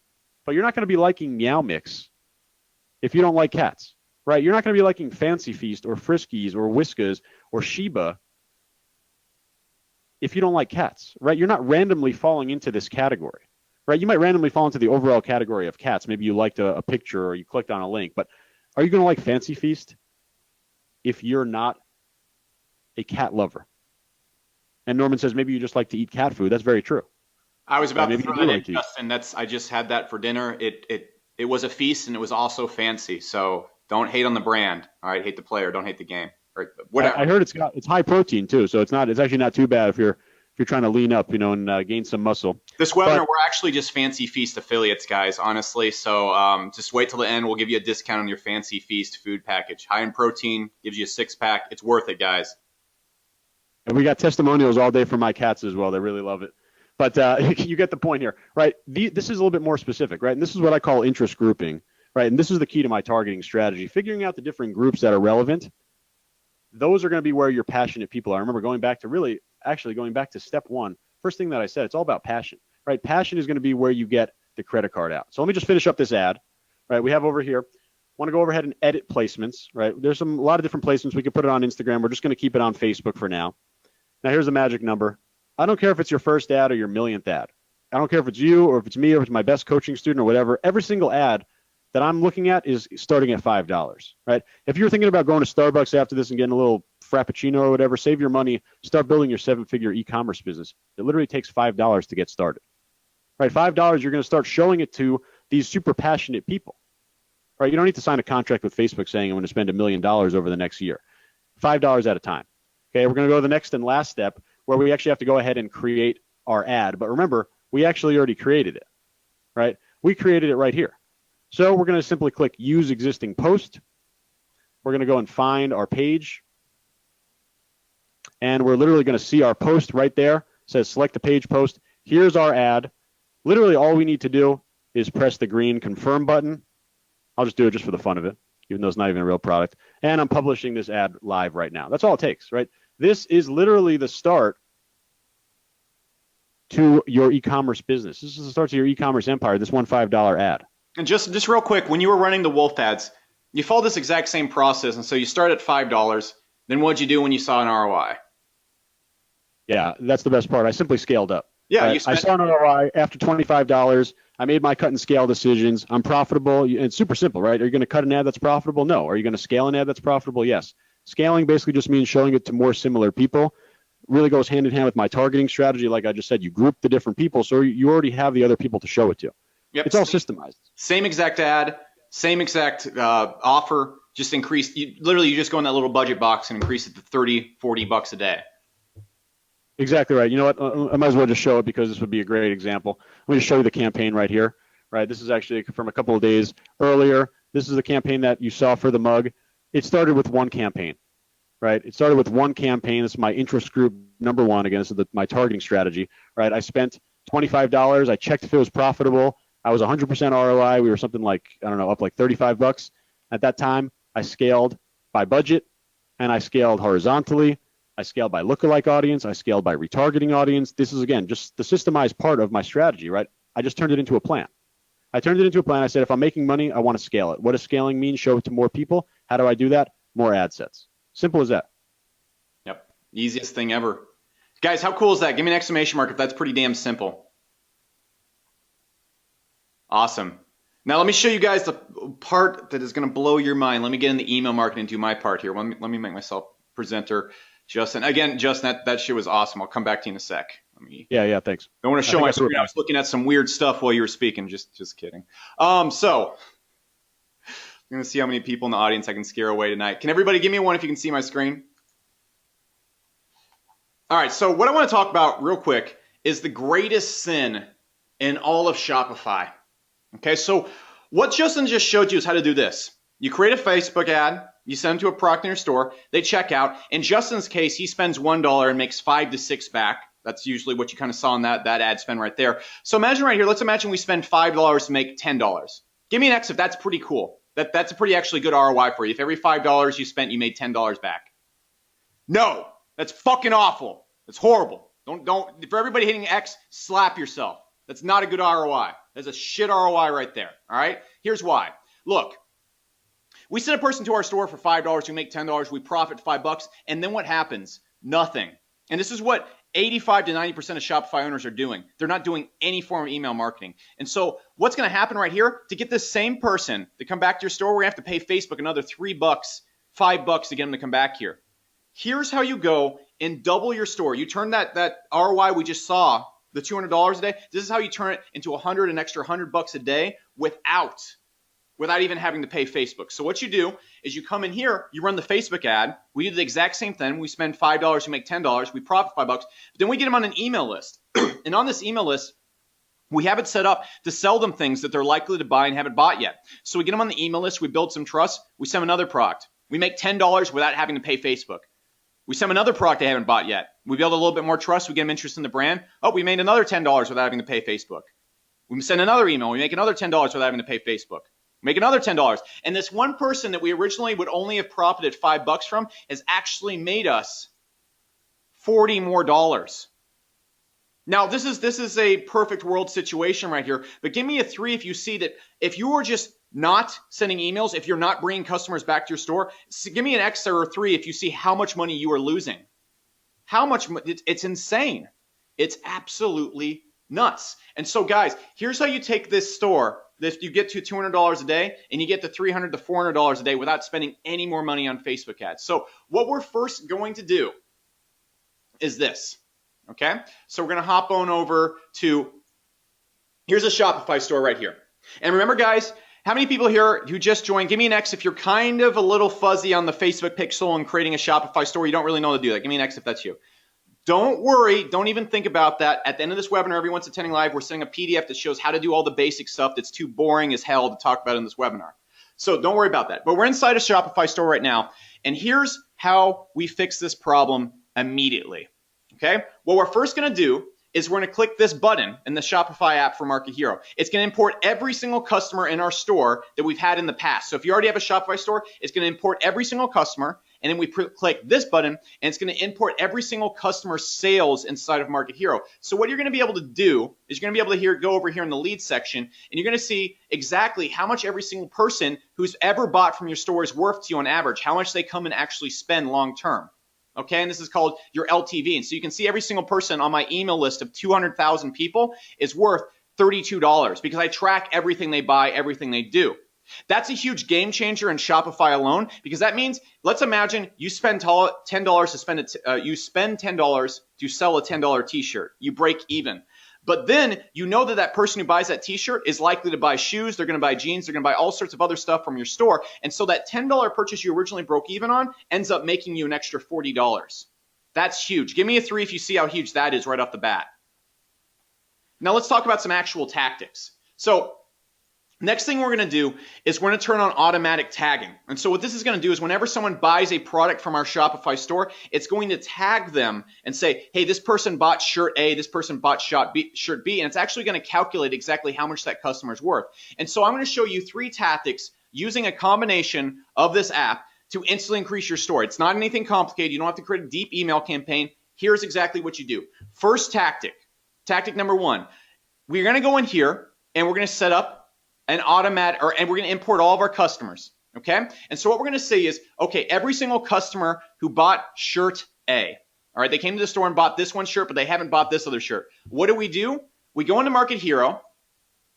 but you're not going to be liking Meow Mix if you don't like cats, right? You're not going to be liking Fancy Feast or Friskies or Whiskas or Sheba if you don't like cats, right? You're not randomly falling into this category, right? You might randomly fall into the overall category of cats. Maybe you liked a picture or you clicked on a link, but are you going to like Fancy Feast if you're not a cat lover? And Norman says maybe you just like to eat cat food. That's very true. I was about to throw that in, Justin. I just had that for dinner. It was a feast and it was also fancy. So don't hate on the brand. All right, hate the player, don't hate the game. Or whatever. I heard it's high protein too, so it's actually not too bad if you're trying to lean up, and gain some muscle. This webinar, we're actually just Fancy Feast affiliates, guys, honestly. So just wait till the end. We'll give you a discount on your Fancy Feast food package. High in protein, gives you a 6-pack. It's worth it, guys. And we got testimonials all day from my cats as well. They really love it. But you get the point here, right? This is a little bit more specific, right? And this is what I call interest grouping, right? And this is the key to my targeting strategy. Figuring out the different groups that are relevant. Those are going to be where your passionate people are. I remember going back to step one. First thing that I said, it's all about passion, right? Passion is going to be where you get the credit card out. So let me just finish up this ad, right? We have over here, want to go overhead and edit placements, right? There's a lot of different placements. We could put it on Instagram. We're just going to keep it on Facebook for now. Now here's the magic number. I don't care if it's your first ad or your millionth ad. I don't care if it's you or if it's me or if it's my best coaching student or whatever. Every single ad that I'm looking at is starting at $5, right? If you're thinking about going to Starbucks after this and getting a little Frappuccino or whatever, save your money, start building your 7-figure e-commerce business. It literally takes $5 to get started, right? $5, you're going to start showing it to these super passionate people, right? You don't need to sign a contract with Facebook saying I'm going to spend $1 million over the next year. $5 at a time. Okay, we're going to go to the next and last step where we actually have to go ahead and create our ad. But remember, we actually already created it, right? We created it right here. So we're going to simply click Use Existing Post. We're going to go and find our page. And we're literally going to see our post right there. It says Select the Page Post. Here's our ad. Literally all we need to do is press the green Confirm button. I'll just do it just for the fun of it, even though it's not even a real product. And I'm publishing this ad live right now. That's all it takes, right? This is literally the start to your e-commerce business. This is the start to your e-commerce empire, this one $5 ad. And just real quick, when you were running the Wolf ads, you followed this exact same process. And so you start at $5. Then what'd you do when you saw an ROI? Yeah, that's the best part. I simply scaled up. Yeah, I saw an ROI after $25. I made my cut and scale decisions. I'm profitable. It's super simple, right? Are you going to cut an ad that's profitable? No. Are you going to scale an ad that's profitable? Yes. Scaling basically just means showing it to more similar people. Really goes hand in hand with my targeting strategy. Like I just said, you group the different people, so you already have the other people to show it to. Yep. It's all systemized. Same exact ad, same exact offer, just increase. You just go in that little budget box and increase it to $30, $40 a day. Exactly right. You know what? I might as well just show it because this would be a great example. Let me just show you the campaign right here. Right. This is actually from a couple of days earlier. This is the campaign that you saw for the mug. It started with one campaign. Right. It started with one campaign. This is my interest group number one. Again, this is my targeting strategy. Right. I spent $25. I checked if it was profitable. I was 100% ROI. We were something like, I don't know, up like $35. At that time, I scaled by budget and I scaled horizontally. I scaled by lookalike audience. I scaled by retargeting audience. This is, again, just the systemized part of my strategy, right? I just turned it into a plan. I turned it into a plan. I said, if I'm making money, I want to scale it. What does scaling mean? Show it to more people. How do I do that? More ad sets. Simple as that. Yep. Easiest thing ever. Guys, how cool is that? Give me an exclamation mark if that's pretty damn simple. Awesome. Now let me show you guys the part that is going to blow your mind. Let me get in the email marketing and do my part here. Let me make myself presenter. Justin, again, Justin, that shit was awesome. I'll come back to you in a sec. Yeah, thanks. I want to show my screen. I was looking at some weird stuff while you were speaking. Just kidding. So I'm going to see how many people in the audience I can scare away tonight. Can everybody give me one if you can see my screen? All right, so what I want to talk about real quick is the greatest sin in all of Shopify. Okay, so what Justin just showed you is how to do this. You create a Facebook ad, you send them to a product in your store, they check out. In Justin's case, he spends $1 and makes 5 to 6 back. That's usually what you kind of saw in that ad spend right there. So imagine right here, let's imagine we spend $5 to make $10. Give me an X if that's pretty cool. That's a pretty actually good ROI for you. If every $5 you spent, you made $10 back. No, that's fucking awful. That's horrible. Don't, for everybody hitting X, slap yourself. That's not a good ROI. That's a shit ROI right there. All right? Here's why. Look, we send a person to our store for $5, we make $10, we profit $5, and then what happens? Nothing. And this is what 85 to 90% of Shopify owners are doing. They're not doing any form of email marketing. And so what's going to happen right here, to get this same person to come back to your store, we're going to have to pay Facebook another $3, $5 to get them to come back here. Here's how you go and double your store. You turn that ROI we just saw, the $200 a day, this is how you turn it into an extra $100 a day without even having to pay Facebook. So what you do is you come in here, you run the Facebook ad. We do the exact same thing. We spend $5, we make $10, we profit $5. But then we get them on an email list. And on this email list, we have it set up to sell them things that they're likely to buy and haven't bought yet. So we get them on the email list, we build some trust, we send them another product. We make $10 without having to pay Facebook. We send them another product they haven't bought yet. We build a little bit more trust, we get them interested in the brand. Oh, we made another $10 without having to pay Facebook. We send another email, we make another $10 without having to pay Facebook. Make another $10. And this one person that we originally would only have profited $5 from has actually made us $40 more. Now, this is a perfect world situation right here, but give me a 3 if you see that if you are just not sending emails, if you're not bringing customers back to your store. Give me an X or a 3 if you see how much money you are losing. How much? It's insane. It's absolutely nuts. And so, guys, here's how you take this store. If you get to $200 a day and you get to $300 to $400 a day without spending any more money on Facebook ads. So what we're first going to do is this, okay? So we're going to hop on over to, here's a Shopify store right here. And remember, guys, how many people here who just joined, give me an X if you're kind of a little fuzzy on the Facebook pixel and creating a Shopify store. You don't really know how to do that. Give me an X if that's you. Don't worry. Don't even think about that. At the end of this webinar, everyone's attending live. We're sending a PDF that shows how to do all the basic stuff that's too boring as hell to talk about in this webinar. So don't worry about that. But we're inside a Shopify store right now. And here's how we fix this problem immediately. Okay? What we're first going to do is we're going to click this button in the Shopify app for Market Hero. It's going to import every single customer in our store that we've had in the past. So if you already have a Shopify store, it's going to import every single customer. And then we click this button, and it's going to import every single customer sales inside of Market Hero. So what you're going to be able to do is you're going to be able to go over here in the lead section, and you're going to see exactly how much every single person who's ever bought from your store is worth to you on average, how much they come and actually spend long term. Okay, and this is called your LTV. And so you can see every single person on my email list of 200,000 people is worth $32 because I track everything they buy, everything they do. That's a huge game changer in Shopify alone because that means, let's imagine you spend $10 to spend it. You spend $10 to sell a $10 t-shirt. You break even. But then you know that person who buys that t-shirt is likely to buy shoes. They're going to buy jeans. They're going to buy all sorts of other stuff from your store. And so that $10 purchase you originally broke even on ends up making you an extra $40. That's huge. Give me a 3 if you see how huge that is right off the bat. Now let's talk about some actual tactics. So next thing we're going to do is we're going to turn on automatic tagging. And so what this is going to do is whenever someone buys a product from our Shopify store, it's going to tag them and say, hey, this person bought shirt A, this person bought shirt B, and it's actually going to calculate exactly how much that customer is worth. And so I'm going to show you 3 tactics using a combination of this app to instantly increase your store. It's not anything complicated. You don't have to create a deep email campaign. Here's exactly what you do. First tactic number 1, we're going to go in here and we're going to set up and we're going to import all of our customers. Okay. And so what we're going to say is, okay, every single customer who bought shirt A, all right, they came to the store and bought this one shirt, but they haven't bought this other shirt. What do? We go into Market Hero,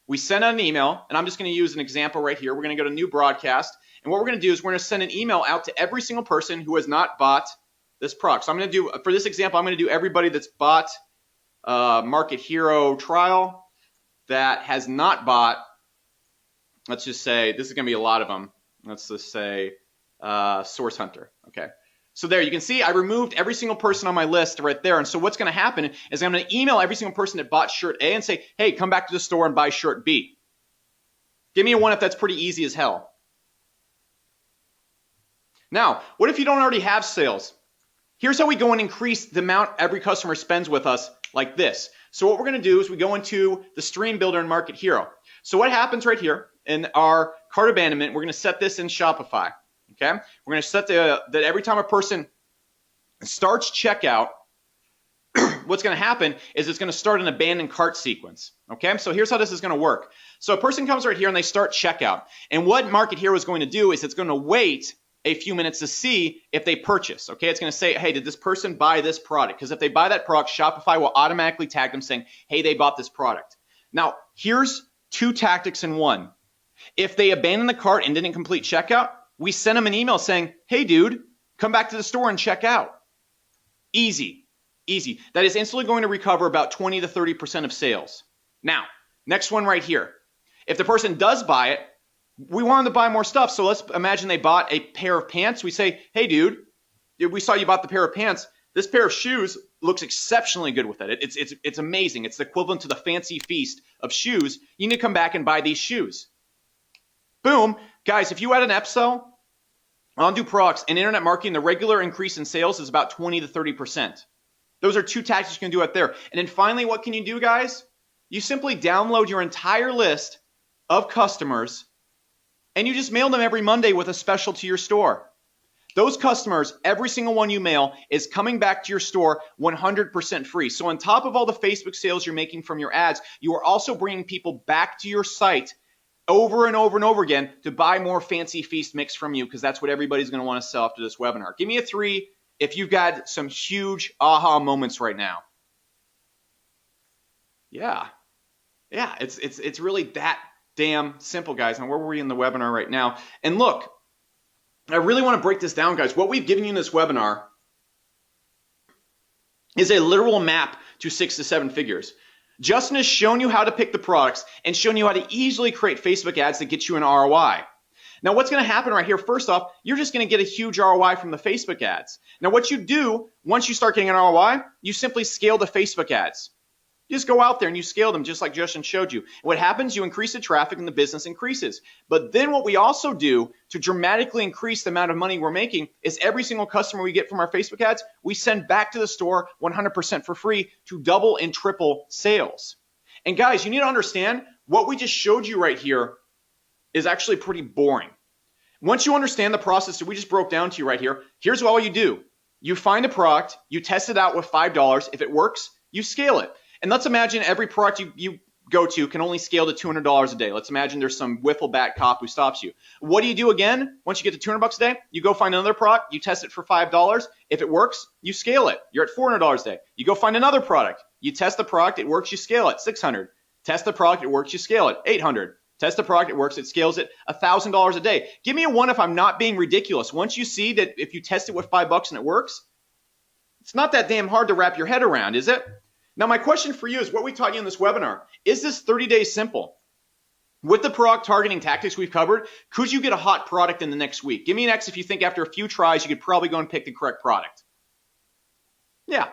we send out an email, and I'm just going to use an example right here. We're going to go to new broadcast, and what we're going to do is we're going to send an email out to every single person who has not bought this product. So I'm going to do, for this example, I'm going to do everybody that's bought Market Hero trial that has not bought, let's just say, this is going to be a lot of them. Let's just say Source Hunter, okay? So there, you can see I removed every single person on my list right there. And so what's going to happen is I'm going to email every single person that bought shirt A and say, hey, come back to the store and buy shirt B. Give me a 1 if that's pretty easy as hell. Now, what if you don't already have sales? Here's how we go and increase the amount every customer spends with us like this. So what we're going to do is we go into the stream builder in Market Hero. So what happens right here in our cart abandonment, we're going to set this in Shopify. Okay, we're going to set that every time a person starts checkout, what's going to happen is it's going to start an abandoned cart sequence. Okay, so here's how this is going to work. So a person comes right here and they start checkout. And what Market Hero is going to do is it's going to wait a few minutes to see if they purchase. Okay, it's going to say, hey, did this person buy this product? Because if they buy that product, Shopify will automatically tag them saying, hey, they bought this product. Now, here's 2 tactics in 1. If they abandon the cart and didn't complete checkout, we send them an email saying, hey, dude, come back to the store and check out. Easy, easy. That is instantly going to recover about 20 to 30% of sales. Now, next one right here. If the person does buy it, we want them to buy more stuff. So let's imagine they bought a pair of pants. We say, hey, dude, we saw you bought the pair of pants. This pair of shoes looks exceptionally good with it. It's amazing. It's the equivalent to the fancy feast of shoes. You need to come back and buy these shoes. Boom. Guys, if you had an upsell on Undo products and internet marketing, the regular increase in sales is about 20 to 30%. Those are 2 tactics you can do out there. And then finally, what can you do, guys? You simply download your entire list of customers and you just mail them every Monday with a special to your store. Those customers, every single one you mail is coming back to your store 100% free. So on top of all the Facebook sales you're making from your ads, you are also bringing people back to your site over and over and over again to buy more fancy feast mix from you, because that's what everybody's going to want to sell after this webinar. Give me a 3 if you've got some huge aha moments right now. Yeah, it's really that damn simple, guys. Now, where were we in the webinar right now? And look, I really want to break this down, guys. What we've given you in this webinar is a literal map to 6 to 7 figures. Justin has shown you how to pick the products and shown you how to easily create Facebook ads that get you an ROI. Now, what's going to happen right here, first off, you're just going to get a huge ROI from the Facebook ads. Now, what you do once you start getting an ROI, you simply scale the Facebook ads. You just go out there and you scale them just like Justin showed you. And what happens, you increase the traffic and the business increases. But then what we also do to dramatically increase the amount of money we're making is every single customer we get from our Facebook ads, we send back to the store 100% for free to double and triple sales. And guys, you need to understand what we just showed you right here is actually pretty boring. Once you understand the process that we just broke down to you right here, here's all you do. You find a product, you test it out with $5. If it works, you scale it. And let's imagine every product you go to can only scale to $200 a day. Let's imagine there's some wiffle bat cop who stops you. What do you do again? Once you get to $200 a day, you go find another product, you test it for $5. If it works, you scale it. You're at $400 a day. You go find another product. You test the product, it works, you scale it. $600. Test the product, it works, you scale it. $800. Test the product, it works, it scales it. $1,000 a day. Give me a 1 if I'm not being ridiculous. Once you see that if you test it with $5 and it works, it's not that damn hard to wrap your head around, is it? Now, my question for you is what we taught you in this webinar. Is this 30 days simple? With the product targeting tactics we've covered, could you get a hot product in the next week? Give me an X if you think after a few tries, you could probably go and pick the correct product. Yeah,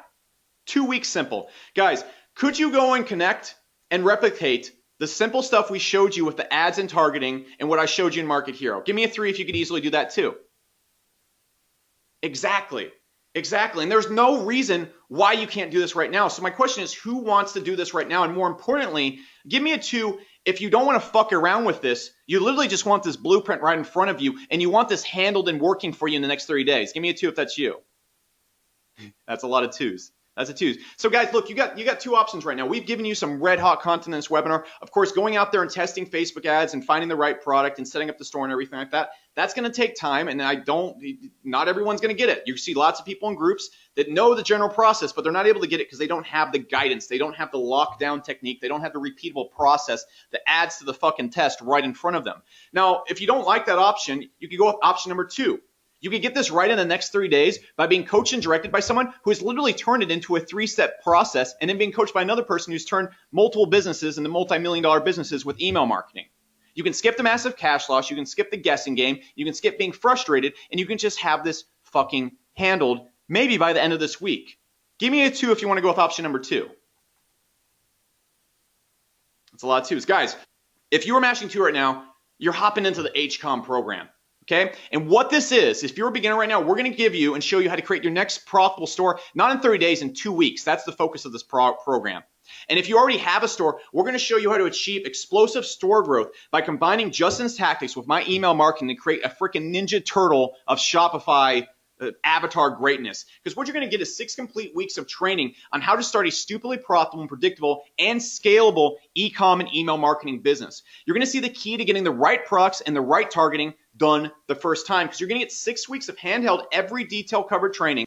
2 weeks simple. Guys, could you go and connect and replicate the simple stuff we showed you with the ads and targeting and what I showed you in Market Hero? Give me a 3 if you could easily do that too. Exactly. Exactly. And there's no reason why you can't do this right now. So my question is, who wants to do this right now? And more importantly, give me a 2 if you don't want to fuck around with this. You literally just want this blueprint right in front of you and you want this handled and working for you in the next 30 days. Give me a 2 if that's you. That's a lot of 2s. That's a twos. So guys, look, you got two options right now. We've given you some red hot content in this webinar. Of course, going out there and testing Facebook ads and finding the right product and setting up the store and everything like that, that's going to take time. And not everyone's going to get it. You see lots of people in groups that know the general process, but they're not able to get it because they don't have the guidance. They don't have the lockdown technique. They don't have the repeatable process that adds to the fucking test right in front of them. Now, if you don't like that option, you can go with option number 2. You can get this right in the next 3 days by being coached and directed by someone who has literally turned it into a 3-step process, and then being coached by another person who's turned multiple businesses into multi-million-dollar businesses with email marketing. You can skip the massive cash loss, you can skip the guessing game, you can skip being frustrated, and you can just have this fucking handled maybe by the end of this week. Give me a 2 if you want to go with option number 2. That's a lot of 2s. Guys, if you are mashing 2 right now, you're hopping into the HCOM program. Okay, and what this is, if you're a beginner right now, we're going to give you and show you how to create your next profitable store, not in 30 days, in 2 weeks. That's the focus of this program. And if you already have a store, we're going to show you how to achieve explosive store growth by combining Justin's tactics with my email marketing to create a freaking ninja turtle of Shopify avatar greatness. Because what you're going to get is 6 complete weeks of training on how to start a stupidly profitable and predictable and scalable e-com and email marketing business. You're going to see the key to getting the right products and the right targeting done the first time, because you're going to get 6 weeks of handheld, every detail covered training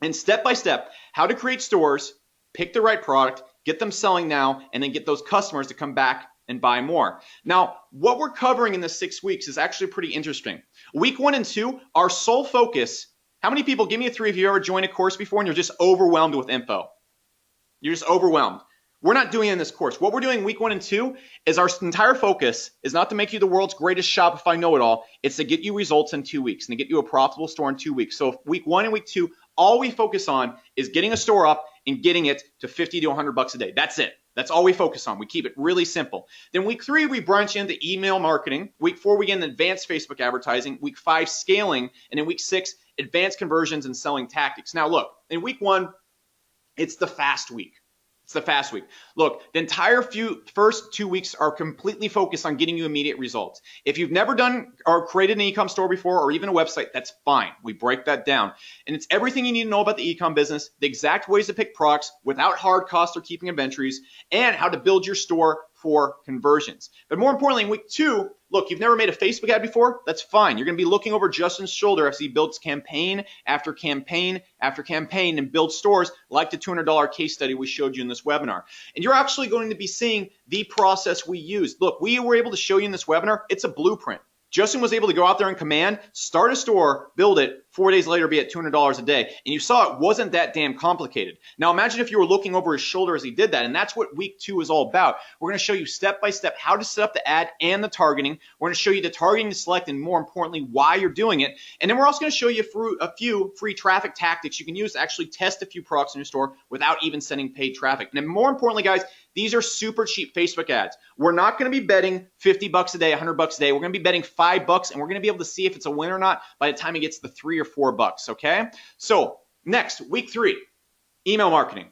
and step-by-step how to create stores, pick the right product, get them selling now, and then get those customers to come back and buy more. Now, what we're covering in the 6 weeks is actually pretty interesting. Week 1 and 2, our sole focus, how many people, give me a 3 if you ever joined a course before and you're just overwhelmed with info. You're just overwhelmed. We're not doing it in this course. What we're doing week 1 and 2 is our entire focus is not to make you the world's greatest Shopify know-it-all. It's to get you results in 2 weeks and to get you a profitable store in 2 weeks. So week 1 and week 2, all we focus on is getting a store up and getting it to 50 to 100 bucks a day. That's it. That's all we focus on. We keep it really simple. Then week 3, we branch into email marketing. Week 4, we get into advanced Facebook advertising. Week 5, scaling. And in week 6, advanced conversions and selling tactics. Now look, in week 1, it's the fast week. It's the fast week. Look, the entire first 2 weeks are completely focused on getting you immediate results. If you've never done or created an e-com store before or even a website, that's fine. We break that down. And it's everything you need to know about the e-com business, the exact ways to pick products without hard costs or keeping inventories, and how to build your store for conversions. But more importantly, in week 2, look, you've never made a Facebook ad before? That's fine. You're going to be looking over Justin's shoulder as he builds campaign after campaign after campaign and builds stores like the $200 case study we showed you in this webinar. And you're actually going to be seeing the process we used. Look, we were able to show you in this webinar, it's a blueprint. Justin was able to go out there and command, start a store, build it, 4 days later be at $200 a day. And you saw it wasn't that damn complicated. Now imagine if you were looking over his shoulder as he did that, and that's what week 2 is all about. We're going to show you step by step how to set up the ad and the targeting. We're going to show you the targeting to select and more importantly why you're doing it. And then we're also going to show you a few free traffic tactics you can use to actually test a few products in your store without even sending paid traffic. And then more importantly, guys, these are super cheap Facebook ads. We're not going to be betting 50 bucks a day, 100 bucks a day. We're going to be betting $5, and we're going to be able to see if it's a win or not by the time it gets to 3 or 4 bucks, okay? So next, week 3, email marketing.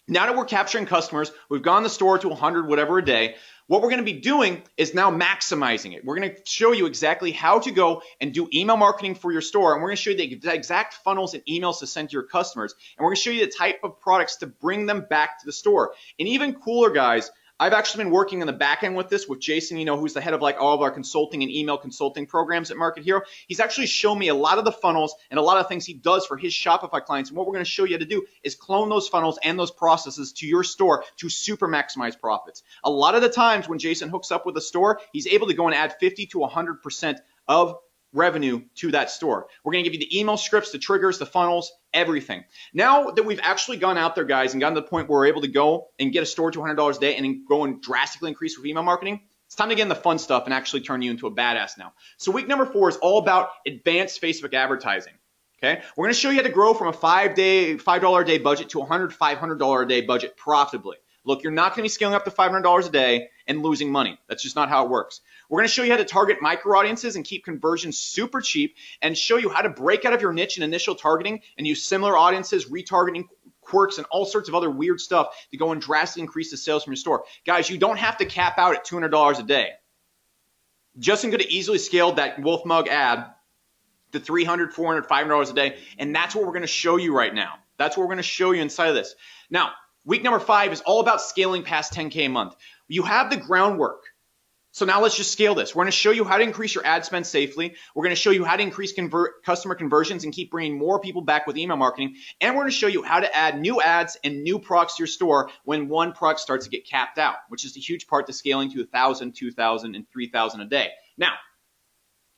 Now that we're capturing customers, we've gone the store to 100, whatever a day, what we're going to be doing is now maximizing it. We're going to show you exactly how to go and do email marketing for your store, and we're going to show you the exact funnels and emails to send to your customers, and we're going to show you the type of products to bring them back to the store. And even cooler, guys, I've actually been working on the back end with this with Jason, who's the head of like all of our consulting and email consulting programs at Market Hero. He's actually shown me a lot of the funnels and a lot of things he does for his Shopify clients. And what we're going to show you how to do is clone those funnels and those processes to your store to super maximize profits. A lot of the times when Jason hooks up with a store, he's able to go and add 50 to 100% of revenue to that store. We're going to give you the email scripts, the triggers, the funnels, everything. Now that we've actually gone out there, guys, and gotten to the point where we're able to go and get a store to $100 a day and then go and drastically increase with email marketing, it's time to get in the fun stuff and actually turn you into a badass now. So week number 4 is all about advanced Facebook advertising. Okay, we're going to show you how to grow from a $5 a day budget to a $500 a day budget profitably. Look, you're not going to be scaling up to $500 a day and losing money. That's just not how it works. We're going to show you how to target micro audiences and keep conversions super cheap and show you how to break out of your niche and initial targeting and use similar audiences, retargeting quirks, and all sorts of other weird stuff to go and drastically increase the sales from your store. Guys, you don't have to cap out at $200 a day. Justin could have easily scaled that Wolf Mug ad to $300, $400, $500 a day. And that's what we're going to show you right now. That's what we're going to show you inside of this. Now, week number 5 is all about scaling past 10K a month. You have the groundwork. So now let's just scale this. We're going to show you how to increase your ad spend safely. We're going to show you how to increase customer conversions and keep bringing more people back with email marketing. And we're going to show you how to add new ads and new products to your store when one product starts to get capped out, which is a huge part to scaling to 1,000, 2,000, and 3,000 a day. Now,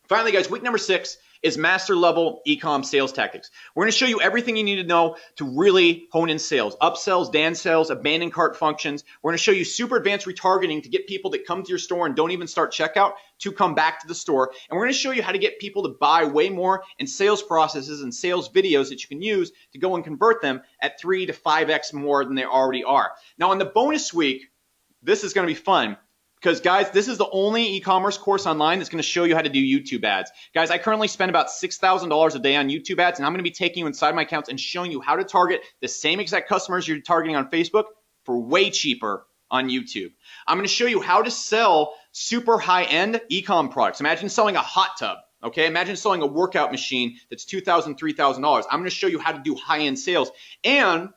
finally, guys, week number 6 is master level e-com sales tactics. We're going to show you everything you need to know to really hone in sales, upsells, down sales, abandoned cart functions. We're going to show you super advanced retargeting to get people that come to your store and don't even start checkout to come back to the store. And we're going to show you how to get people to buy way more and sales processes and sales videos that you can use to go and convert them at 3 to 5x more than they already are. Now, on the bonus week, this is going to be fun. Because, guys, this is the only e-commerce course online that's going to show you how to do YouTube ads. Guys, I currently spend about $6,000 a day on YouTube ads, and I'm going to be taking you inside my accounts and showing you how to target the same exact customers you're targeting on Facebook for way cheaper on YouTube. I'm going to show you how to sell super high-end e-com products. Imagine selling a hot tub, okay? Imagine selling a workout machine that's $2,000, $3,000. I'm going to show you how to do high-end sales, and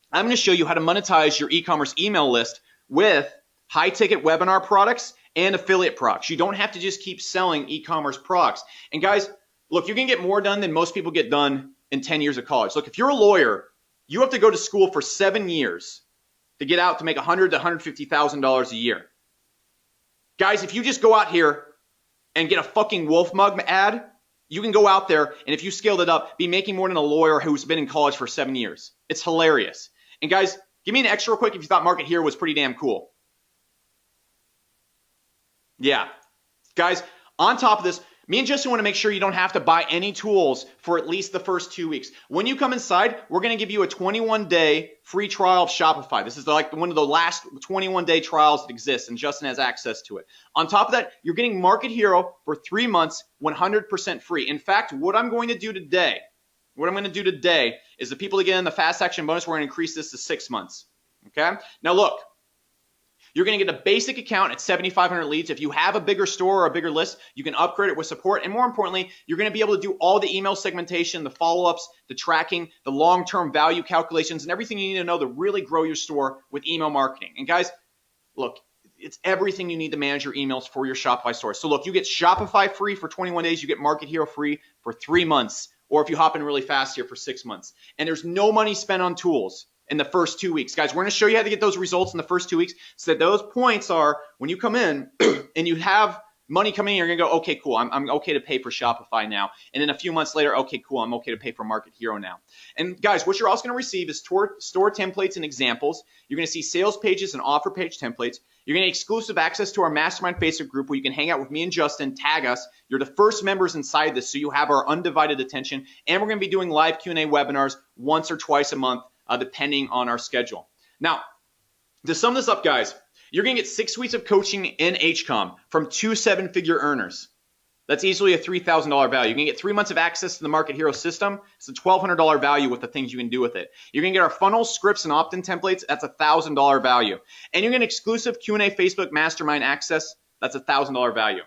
I'm going to show you how to monetize your e-commerce email list with high-ticket webinar products and affiliate products. You don't have to just keep selling e-commerce products. And guys, look, you can get more done than most people get done in 10 years of college. Look, if you're a lawyer, you have to go to school for 7 years to get out to make $100,000 to $150,000 a year. Guys, if you just go out here and get a fucking Wolf Mug ad, you can go out there and if you scaled it up, be making more than a lawyer who's been in college for 7 years. It's hilarious. And guys, give me an X real quick if you thought Market Hero was pretty damn cool. Yeah. Guys, on top of this, me and Justin want to make sure you don't have to buy any tools for at least the first 2 weeks. When you come inside, we're going to give you a 21-day free trial of Shopify. This is like one of the last 21-day trials that exists, and Justin has access to it. On top of that, you're getting Market Hero for 3 months, 100% free. In fact, what I'm going to do today is the people that get in the fast action bonus, we're going to increase this to 6 months. Okay? Now look. You're going to get a basic account at 7,500 leads. If you have a bigger store or a bigger list, you can upgrade it with support. And more importantly, you're going to be able to do all the email segmentation, the follow-ups, the tracking, the long-term value calculations, and everything you need to know to really grow your store with email marketing. And guys, look, it's everything you need to manage your emails for your Shopify store. So look, you get Shopify free for 21 days. You get Market Hero free for 3 months. Or if you hop in really fast here for 6 months. And there's no money spent on tools in the first 2 weeks. Guys, we're going to show you how to get those results in the first 2 weeks so that those points are when you come in and you have money coming in, you're going to go, okay, cool, I'm okay to pay for Shopify now. And then a few months later, okay, cool, I'm okay to pay for Market Hero now. And guys, what you're also going to receive is store templates and examples. You're going to see sales pages and offer page templates. You're going to get exclusive access to our Mastermind Facebook group where you can hang out with me and Justin, tag us. You're the first members inside this, so you have our undivided attention. And we're going to be doing live Q&A webinars once or twice a month, depending on our schedule. Now, to sum this up, guys, you're going to get 6 weeks of coaching in HCOM from 2 7-figure earners. That's easily a $3,000 value. You're going to get 3 months of access to the Market Hero system. It's a $1,200 value with the things you can do with it. You're going to get our funnel, scripts, and opt-in templates. That's a $1,000 value. And you're going to get exclusive Q&A Facebook Mastermind access. That's a $1,000 value.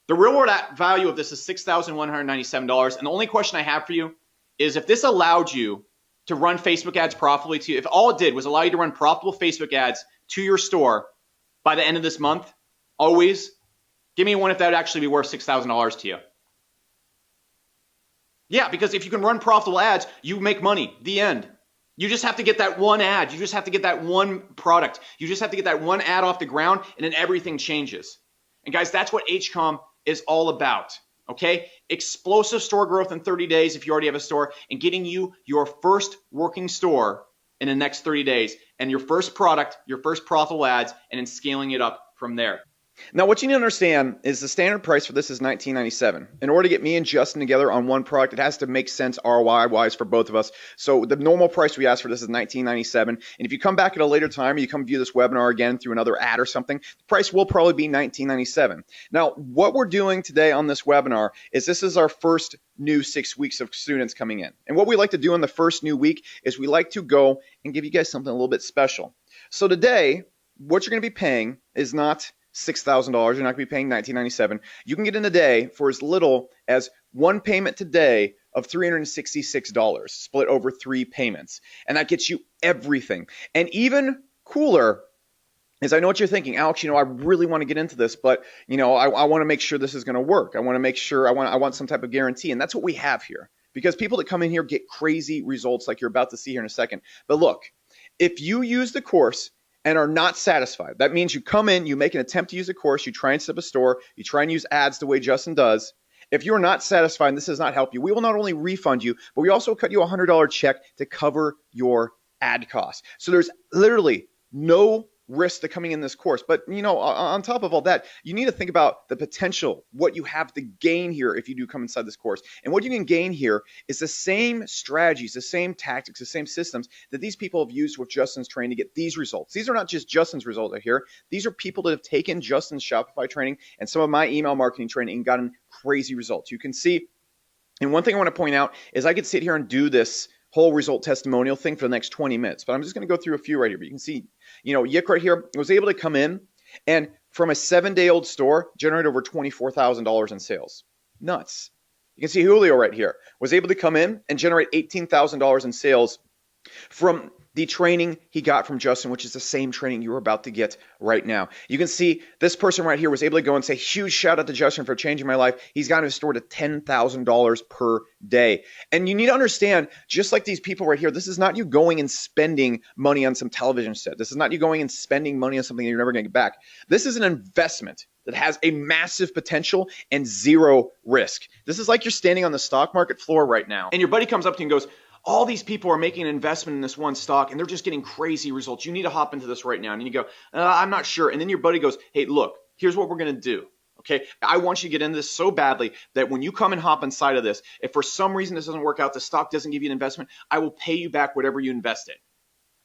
The real world value of this is $6,197. And the only question I have for you is if this allowed you to run Facebook ads profitably to you, if all it did was allow you to run profitable Facebook ads to your store by the end of this month, always, give me one if that would actually be worth $6,000 to you. Yeah, because if you can run profitable ads, you make money. The end. You just have to get that one ad. You just have to get that one product. You just have to get that one ad off the ground, and then everything changes. And guys, that's what HCOM is all about. Okay? Explosive store growth in 30 days if you already have a store, and getting you your first working store in the next 30 days, and your first product, your first profitable ads, and then scaling it up from there. Now, what you need to understand is the standard price for this is $19.97. In order to get me and Justin together on one product, it has to make sense ROI-wise for both of us. So the normal price we ask for this is $19.97. And if you come back at a later time or you come view this webinar again through another ad or something, the price will probably be $19.97. Now, what we're doing today on this webinar is this is our first new 6 weeks of students coming in. And what we like to do in the first new week is we like to go and give you guys something a little bit special. So today, what you're going to be paying is not $6,000. You're not going to be paying $19.97. You can get in a day for as little as one payment today of $366, split over 3 payments. And that gets you everything. And even cooler is, I know what you're thinking, Alex, I really want to get into this, but, I want to make sure this is going to work. I want to make sure, I want some type of guarantee. And that's what we have here. Because people that come in here get crazy results like you're about to see here in a second. But look, if you use the course and are not satisfied, that means you come in, you make an attempt to use the course, you try and set up a store, you try and use ads the way Justin does. If you're not satisfied and this does not help you, we will not only refund you, but we also cut you a $100 check to cover your ad costs. So there's literally no risk to coming in this course. But, on top of all that, you need to think about the potential, what you have to gain here if you do come inside this course. And what you can gain here is the same strategies, the same tactics, the same systems that these people have used with Justin's training to get these results. These are not just Justin's results right here. These are people that have taken Justin's Shopify training and some of my email marketing training and gotten crazy results. You can see, and one thing I want to point out is I could sit here and do this whole result testimonial thing for the next 20 minutes, but I'm just going to go through a few right here. But you can see, Yick right here was able to come in and from a 7-day-old store generate over $24,000 in sales. Nuts. You can see Julio right here was able to come in and generate $18,000 in sales from the training he got from Justin, which is the same training you're about to get right now. You can see this person right here was able to go and say, huge shout out to Justin for changing my life. He's gotten his store to $10,000 per day. And you need to understand, just like these people right here, this is not you going and spending money on some television set. This is not you going and spending money on something that you're never going to get back. This is an investment that has a massive potential and zero risk. This is like you're standing on the stock market floor right now, and your buddy comes up to you and goes, all these people are making an investment in this one stock and they're just getting crazy results. You need to hop into this right now. And you go, I'm not sure. And then your buddy goes, hey, look, here's what we're going to do. Okay, I want you to get into this so badly that when you come and hop inside of this, if for some reason this doesn't work out, the stock doesn't give you an investment, I will pay you back whatever you invested.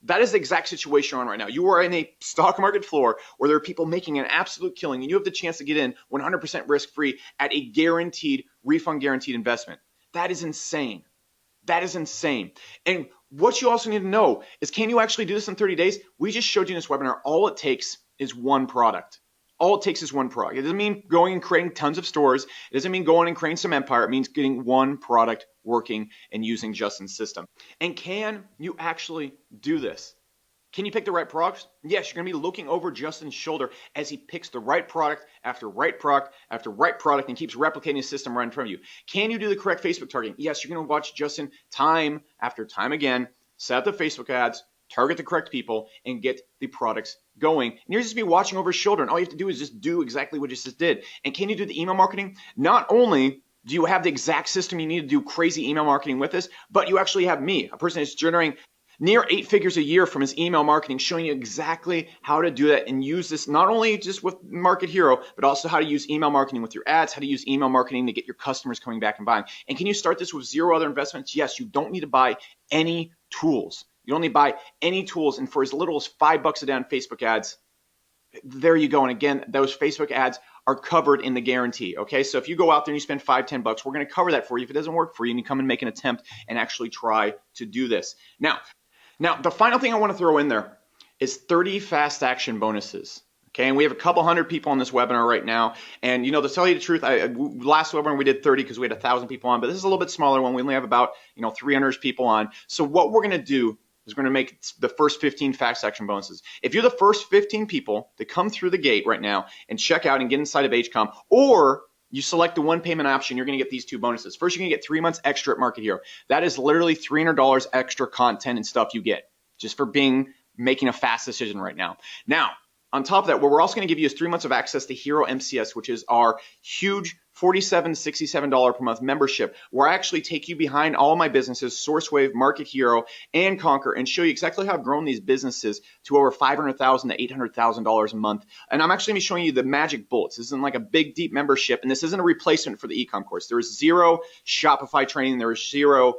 That is the exact situation you're on right now. You are in a stock market floor where there are people making an absolute killing, and you have the chance to get in 100% risk-free at a guaranteed, refund guaranteed investment. That is insane. That is insane. And what you also need to know is, can you actually do this in 30 days? We just showed you in this webinar, all it takes is one product. All it takes is one product. It doesn't mean going and creating tons of stores. It doesn't mean going and creating some empire. It means getting one product working and using Justin's system. And can you actually do this? Can you pick the right products? Yes, you're going to be looking over Justin's shoulder as he picks the right product after right product after right product and keeps replicating his system right in front of you. Can you do the correct Facebook targeting? Yes, you're going to watch Justin time after time again, set up the Facebook ads, target the correct people, and get the products going. And you're just be watching over his shoulder, and all you have to do is just do exactly what you just did. And can you do the email marketing? Not only do you have the exact system you need to do crazy email marketing with this, but you actually have me, a person that's generating near 8 figures a year from his email marketing, showing you exactly how to do that and use this not only just with Market Hero, but also how to use email marketing with your ads, how to use email marketing to get your customers coming back and buying. And can you start this with zero other investments? Yes, you don't need to buy any tools. You don't need to buy any tools. And for as little as $5 a day on Facebook ads, there you go. And again, those Facebook ads are covered in the guarantee. Okay, so if you go out there and you spend $5, $10, we're going to cover that for you. If it doesn't work for you, and you come and make an attempt and actually try to do this. Now, the final thing I want to throw in there is 30 fast action bonuses. Okay, and we have a couple hundred people on this webinar right now. And to tell you the truth, last webinar we did 30 because we had 1,000 people on, but this is a little bit smaller one. We only have about 300 people on. So what we're going to do is we're going to make the first 15 fast action bonuses. If you're the first 15 people to come through the gate right now and check out and get inside of HCOM, or you select the one payment option, you're going to get these 2 bonuses. First, you're going to get 3 months extra at Market Hero. That is literally $300 extra content and stuff you get just for making a fast decision right now. Now, on top of that, what we're also going to give you is 3 months of access to Hero MCS, which is our huge $47, $67 per month membership, where I actually take you behind all my businesses, SourceWave, Market Hero, and Conquer, and show you exactly how I've grown these businesses to over $500,000 to $800,000 a month. And I'm actually going to be showing you the magic bullets. This isn't like a big, deep membership, and this isn't a replacement for the e-com course. There is zero Shopify training. There is zero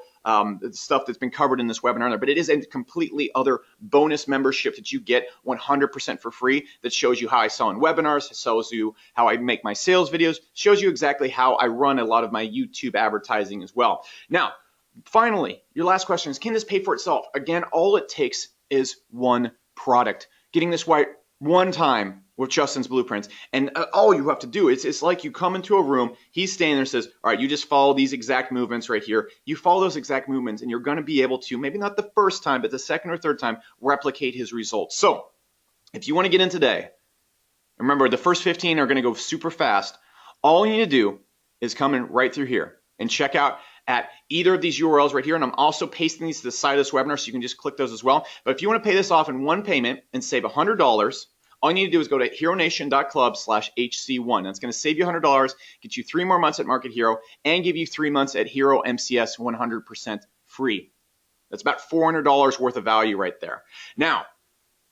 stuff that's been covered in this webinar there, but it is a completely other bonus membership that you get 100% for free that shows you how I sell in webinars, shows you how I make my sales videos, shows you exactly how I run a lot of my YouTube advertising as well. Now, finally, your last question is, can this pay for itself? Again, all it takes is one product. Getting this right one time with Justin's blueprints. And all you have to do is, it's like you come into a room, he's standing there and says, all right, you just follow these exact movements right here. You follow those exact movements and you're going to be able to, maybe not the first time, but the second or third time, replicate his results. So if you want to get in today, remember the first 15 are going to go super fast. All you need to do is come in right through here and check out at either of these URLs right here. And I'm also pasting these to the side of this webinar so you can just click those as well. But if you want to pay this off in one payment and save $100, all you need to do is go to heronation.club/HC1. That's going to save you $100, get you 3 more months at Market Hero, and give you 3 months at Hero MCS 100% free. That's about $400 worth of value right there. Now,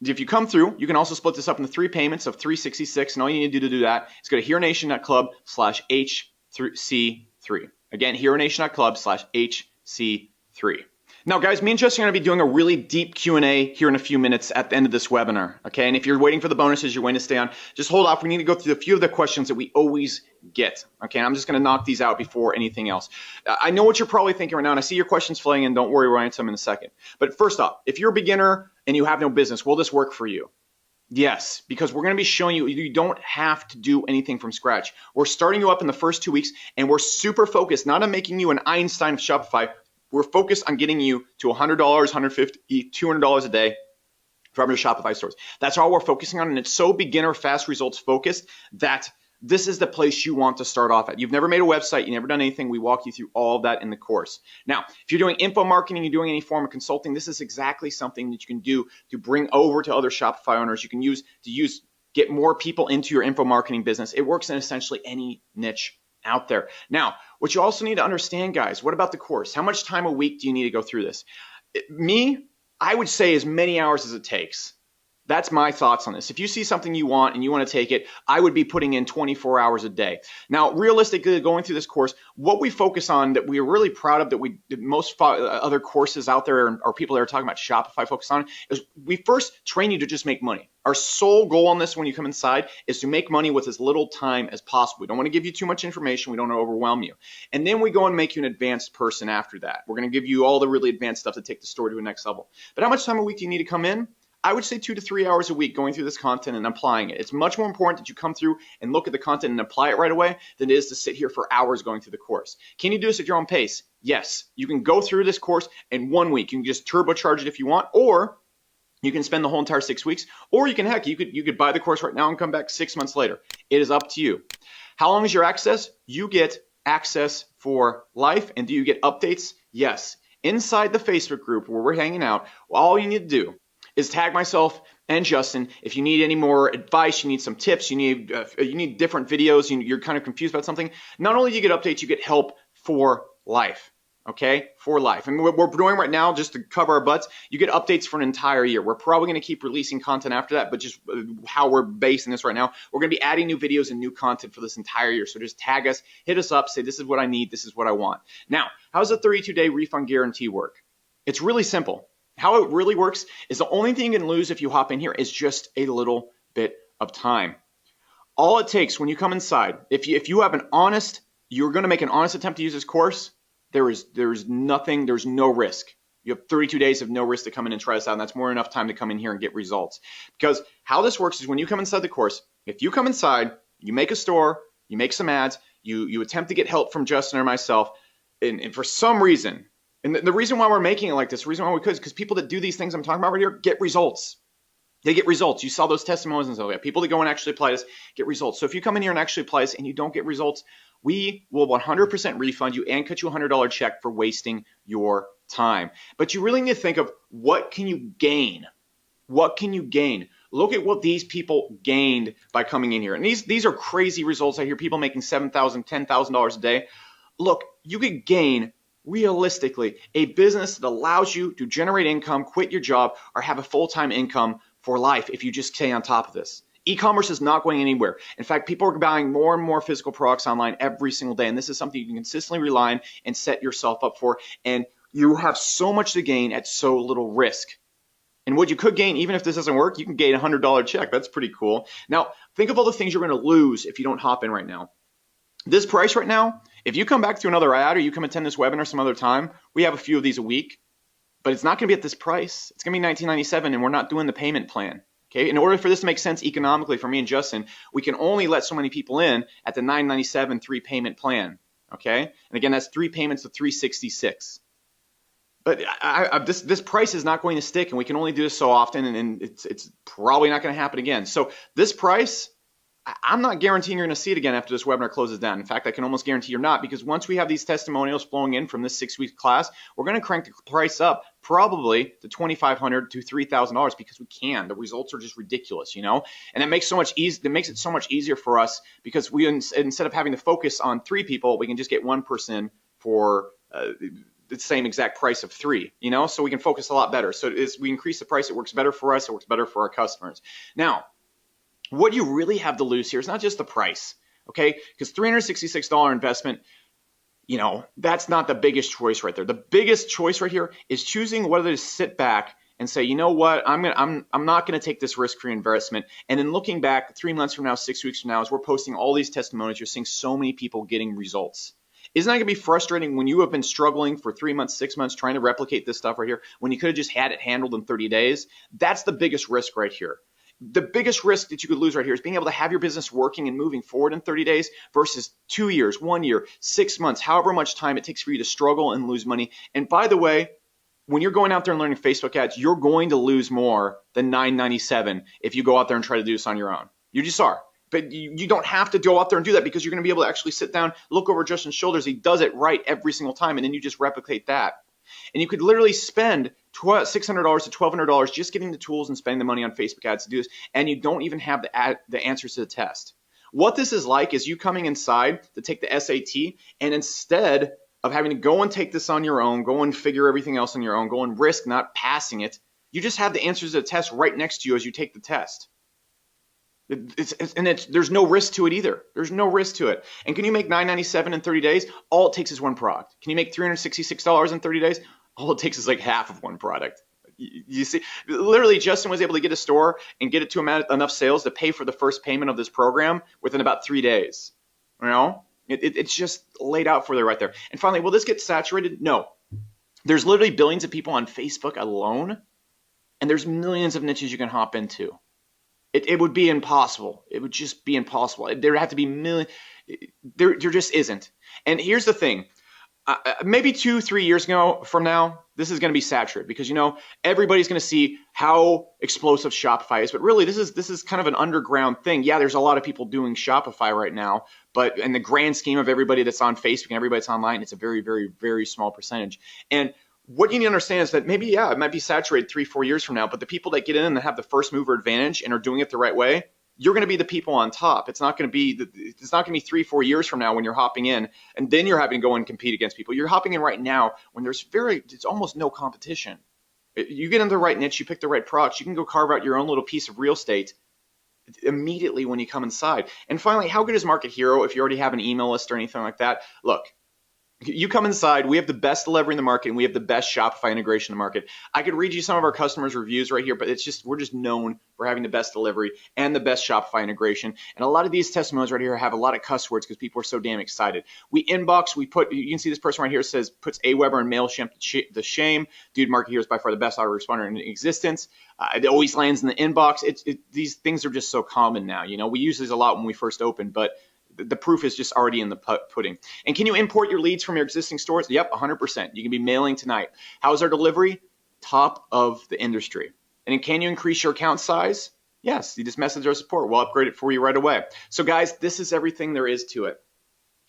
if you come through, you can also split this up into 3 payments of $366, and all you need to do that is go to heronation.club/HC3. Again, heronation.club/HC3. Now, guys, me and Justin are going to be doing a really deep Q&A here in a few minutes at the end of this webinar, okay? And if you're waiting for the bonuses, you're waiting to stay on, just hold off. We need to go through a few of the questions that we always get, okay? And I'm just going to knock these out before anything else. I know what you're probably thinking right now, and I see your questions flooding in. Don't worry, we'll answer them in a second. But first off, if you're a beginner and you have no business, will this work for you? Yes, because we're going to be showing you, you don't have to do anything from scratch. We're starting you up in the first 2 weeks, and we're super focused, not on making you an Einstein of Shopify. We're focused on getting you to $100, $150, $200 a day from your Shopify stores. That's all we're focusing on, and it's so beginner, fast results focused that this is the place you want to start off at. You've never made a website, you've never done anything. We walk you through all of that in the course. Now, if you're doing info marketing, you're doing any form of consulting, this is exactly something that you can do to bring over to other Shopify owners. You can get more people into your info marketing business. It works in essentially any niche out there. Now, what you also need to understand, guys, what about the course? How much time a week do you need to go through this? I would say as many hours as it takes. That's my thoughts on this. If you see something you want and you want to take it, I would be putting in 24 hours a day. Now, realistically, going through this course, what we focus on that we're really proud of, that most other courses out there or people that are talking about Shopify focus on, is we first train you to just make money. Our sole goal on this when you come inside is to make money with as little time as possible. We don't want to give you too much information. We don't want to overwhelm you. And then we go and make you an advanced person after that. We're going to give you all the really advanced stuff to take the store to a next level. But how much time a week do you need to come in? I would say 2 to 3 hours a week going through this content and applying it. It's much more important that you come through and look at the content and apply it right away than it is to sit here for hours going through the course. Can you do this at your own pace? Yes. You can go through this course in 1 week. You can just turbocharge it if you want, or you can spend the whole entire 6 weeks, or you could buy the course right now and come back 6 months later. It is up to you. How long is your access? You get access for life. And do you get updates? Yes. Inside the Facebook group where we're hanging out, all you need to do is tag myself and Justin. If you need any more advice, you need some tips, you need different videos, you're kind of confused about something, not only do you get updates, you get help for life, okay? For life. And what we're doing right now, just to cover our butts, you get updates for an entire year. We're probably going to keep releasing content after that, but just how we're basing this right now, we're going to be adding new videos and new content for this entire year. So just tag us, hit us up, say this is what I need, this is what I want. Now, how does a 32-day refund guarantee work? It's really simple. How it really works is the only thing you can lose if you hop in here is just a little bit of time. All it takes when you come inside, if you have you're going to make an honest attempt to use this course, there's no risk. You have 32 days of no risk to come in and try this out, and that's more than enough time to come in here and get results. Because how this works is when you come inside the course, if you come inside, you make a store, you make some ads, you attempt to get help from Justin or myself, and for some reason, and the reason why we're making it like this, the reason why we could is because people that do these things I'm talking about right here get results. They get results. You saw those testimonials and stuff like that. People that go and actually apply this get results. So if you come in here and actually apply this and you don't get results, we will 100% refund you and cut you a $100 check for wasting your time. But you really need to think of what can you gain? What can you gain? Look at what these people gained by coming in here. And these are crazy results. I hear people making $7,000, $10,000 a day. Look, you could gain realistically a business that allows you to generate income, quit your job, or have a full-time income for life if you just stay on top of this. E-commerce is not going anywhere. In fact, people are buying more and more physical products online every single day, and this is something you can consistently rely on and set yourself up for, and you have so much to gain at so little risk. And what you could gain, even if this doesn't work, you can gain a $100 check. That's pretty cool. Now, think of all the things you're going to lose if you don't hop in right now. This price right now, if you come back to another ad or you come attend this webinar some other time, we have a few of these a week, but it's not going to be at this price. It's going to be $19.97, and we're not doing the payment plan. Okay, in order for this to make sense economically for me and Justin, we can only let so many people in at the $997 3-payment plan. Okay, and again, that's 3 payments of $366. But this price is not going to stick, and we can only do this so often, and it's probably not going to happen again. So this price, I'm not guaranteeing you're going to see it again after this webinar closes down. In fact, I can almost guarantee you're not, because once we have these testimonials flowing in from this 6-week class, we're going to crank the price up probably to $2,500 to $3,000 because we can. The results are just ridiculous, you know, and it makes it so much easier for us because we instead of having to focus on 3 people, we can just get 1 person for the same exact price of 3, you know, so we can focus a lot better. So as we increase the price, it works better for us. It works better for our customers. Now, what you really have to lose here is not just the price, okay? Because $366 investment, you know, that's not the biggest choice right there. The biggest choice right here is choosing whether to sit back and say, you know what, I'm not going to take this risk-free investment. And then looking back 3 months from now, 6 weeks from now, as we're posting all these testimonials, you're seeing so many people getting results. Isn't that going to be frustrating when you have been struggling for 3 months, 6 months, trying to replicate this stuff right here, when you could have just had it handled in 30 days? That's the biggest risk right here. The biggest risk that you could lose right here is being able to have your business working and moving forward in 30 days versus 2 years, 1 year, 6 months, however much time it takes for you to struggle and lose money. And by the way, when you're going out there and learning Facebook ads, you're going to lose more than $997 if you go out there and try to do this on your own. You just are. But you don't have to go out there and do that because you're going to be able to actually sit down, look over Justin's shoulders. He does it right every single time, and then you just replicate that. And you could literally spend $600 to $1,200 just getting the tools and spending the money on Facebook ads to do this, and you don't even have the answers to the test. What this is like is you coming inside to take the SAT, and instead of having to go and take this on your own, go and figure everything else on your own, go and risk not passing it, you just have the answers to the test right next to you as you take the test. There's no risk to it either. There's no risk to it. And can you make $997 in 30 days? All it takes is one product. Can you make $366 in 30 days? All it takes is like half of one product. You see, literally Justin was able to get a store and get it to enough sales to pay for the first payment of this program within about 3 days. You know, it's just laid out for you right there. And finally, will this get saturated? No. There's literally billions of people on Facebook alone, and there's millions of niches you can hop into. It would be impossible. It would just be impossible. There have to be millions. There just isn't. And here's the thing. Maybe 2-3 years from now, this is going to be saturated because, you know, everybody's going to see how explosive Shopify is. But really, this is kind of an underground thing. Yeah, there's a lot of people doing Shopify right now, but in the grand scheme of everybody that's on Facebook and everybody that's online, it's a very, very, very small percentage. And what you need to understand is that maybe, yeah, it might be saturated 3-4 years from now, but the people that get in and have the first mover advantage and are doing it the right way, you're going to be the people on top. It's not going to be 3-4 years from now when you're hopping in and then you're having to go and compete against people. You're hopping in right now when it's almost no competition. You get into the right niche, you pick the right products, you can go carve out your own little piece of real estate immediately when you come inside. And finally, how good is Market Hero if you already have an email list or anything like that? Look, you come inside, we have the best delivery in the market, and we have the best Shopify integration in the market. I could read you some of our customers' reviews right here, but we're just known for having the best delivery and the best Shopify integration. And a lot of these testimonials right here have a lot of cuss words because people are so damn excited. We inbox, you can see this person right here puts Aweber and MailChimp to shame. Dude, Market Hero is by far the best autoresponder in existence. It always lands in the inbox. These things are just so common now. You know, we use these a lot when we first opened, but the proof is just already in the pudding. And can you import your leads from your existing stores? Yep, 100%. You can be mailing tonight. How's our delivery? Top of the industry. And can you increase your account size? Yes, you just message our support. We'll upgrade it for you right away. So guys, this is everything there is to it.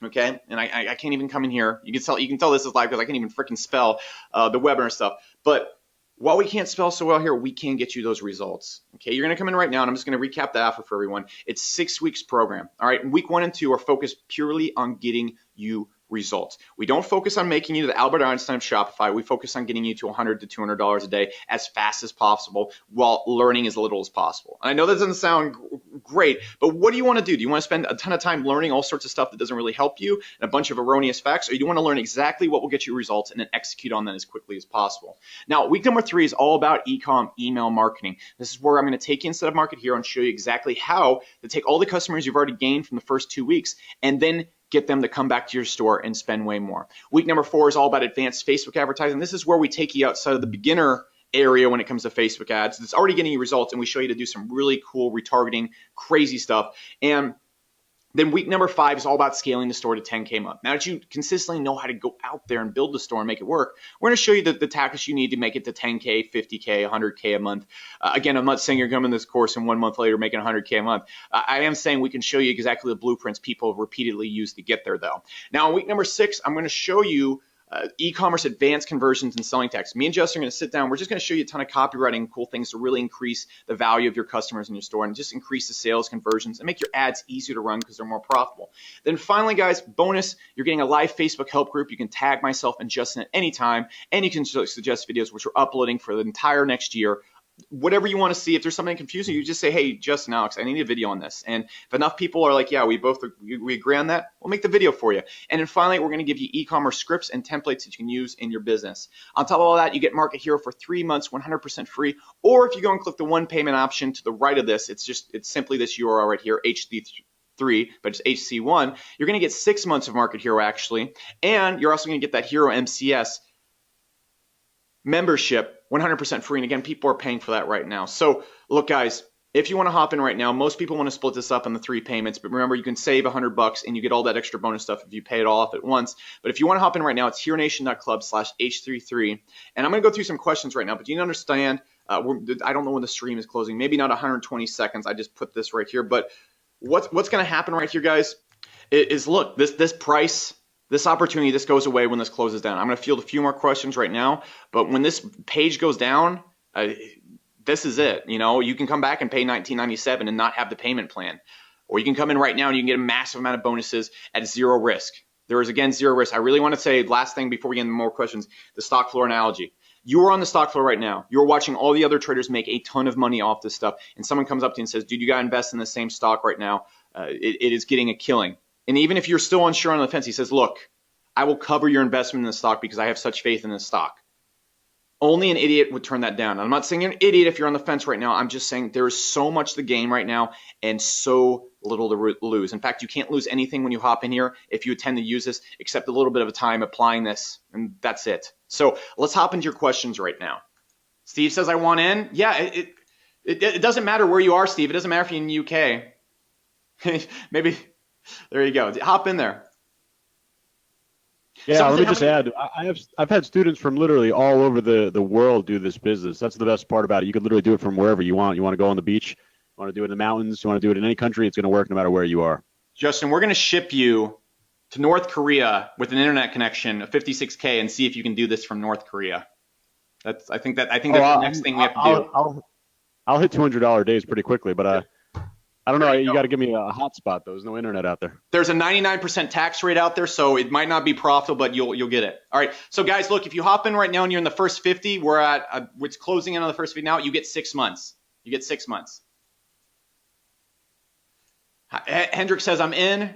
Okay, and I can't even come in here. You can tell this is live because I can't even freaking spell the webinar stuff. But while we can't spell so well here, we can get you those results. Okay, you're going to come in right now, and I'm just going to recap the offer for everyone. It's 6 weeks program. All right, week 1 and 2 are focused purely on getting you results. We don't focus on making you the Albert Einstein of Shopify. We focus on getting you to $100 to $200 a day as fast as possible while learning as little as possible. And I know that doesn't sound great, but what do you want to do? Do you want to spend a ton of time learning all sorts of stuff that doesn't really help you and a bunch of erroneous facts, or do you want to learn exactly what will get you results and then execute on that as quickly as possible? Now, week number 3 is all about e-com email marketing. This is where I'm going to take you instead of Market Hero and show you exactly how to take all the customers you've already gained from the first 2 weeks and then get them to come back to your store and spend way more. Week number 4 is all about advanced Facebook advertising. This is where we take you outside of the beginner area when it comes to Facebook ads. It's already getting you results, and we show you to do some really cool retargeting, crazy stuff. And then week number 5 is all about scaling the store to 10K a month. Now that you consistently know how to go out there and build the store and make it work, we're going to show you the tactics you need to make it to 10K, 50K, 100K a month. Again, I'm not saying you're coming to this course and 1 month later making 100K a month. I am saying we can show you exactly the blueprints people have repeatedly used to get there, though. Now, in week number 6, I'm going to show you e-commerce advanced conversions and selling text. Me and Justin are going to sit down. We're just going to show you a ton of copywriting and cool things to really increase the value of your customers in your store and just increase the sales conversions and make your ads easier to run because they're more profitable. Then finally, guys, bonus, you're getting a live Facebook help group. You can tag myself and Justin at any time, and you can suggest videos which we're uploading for the entire next year. Whatever you want to see. If there's something confusing, you just say, hey, Justin, Alex, I need a video on this. And if enough people are like, yeah, we agree on that, we'll make the video for you. And then finally, we're going to give you e-commerce scripts and templates that you can use in your business. On top of all that, you get Market Hero for 3 months, 100% free. Or if you go and click the one payment option to the right of this, it's simply this URL right here, HC3, but it's HC1. You're going to get 6 months of Market Hero actually, and you're also going to get that Hero MCS membership 100% free. And again, people are paying for that right now. So look, guys, if you want to hop in right now, most people want to split this up into 3 payments, but remember, you can save $100 and you get all that extra bonus stuff if you pay it all off at once. But if you want to hop in right now, it's heronation.club/H33. And I'm going to go through some questions right now, but you need to understand, I don't know when the stream is closing, maybe not 120 seconds. I just put this right here, but what's going to happen right here, guys, is look, this price, this opportunity, this goes away when this closes down. I'm going to field a few more questions right now, but when this page goes down, this is it. You know, you can come back and pay $19.97 and not have the payment plan, or you can come in right now and you can get a massive amount of bonuses at 0 risk. There is, again, 0 risk. I really want to say, last thing before we get into more questions, the stock floor analogy. You are on the stock floor right now. You're watching all the other traders make a ton of money off this stuff, and someone comes up to you and says, dude, you got to invest in the same stock right now. It is getting a killing. And even if you're still unsure on the fence, he says, look, I will cover your investment in the stock because I have such faith in this stock. Only an idiot would turn that down. I'm not saying you're an idiot if you're on the fence right now. I'm just saying there is so much to gain right now and so little to lose. In fact, you can't lose anything when you hop in here if you intend to use this, except a little bit of a time applying this, and that's it. So let's hop into your questions right now. Steve says, I want in. Yeah, it doesn't matter where you are, Steve. It doesn't matter if you're in the UK. Maybe, there you go. Hop in there. Yeah, let me just add, I've had students from literally all over the world do this business. That's the best part about it. You can literally do it from wherever you want. You want to go on the beach, you want to do it in the mountains, you want to do it in any country, it's going to work no matter where you are. Justin, we're going to ship you to North Korea with an internet connection of 56K and see if you can do this from North Korea. I think that's the next thing we have to do. I'll hit $200 days pretty quickly, but I don't know. You got to give me a hotspot, though. There's no internet out there. There's a 99% tax rate out there, so it might not be profitable, but you'll get it. All right. So, guys, look, if you hop in right now and you're in the first 50, we're at it's closing in on the first 50 now. You get 6 months. You get 6 months. Hendrik says, I'm in.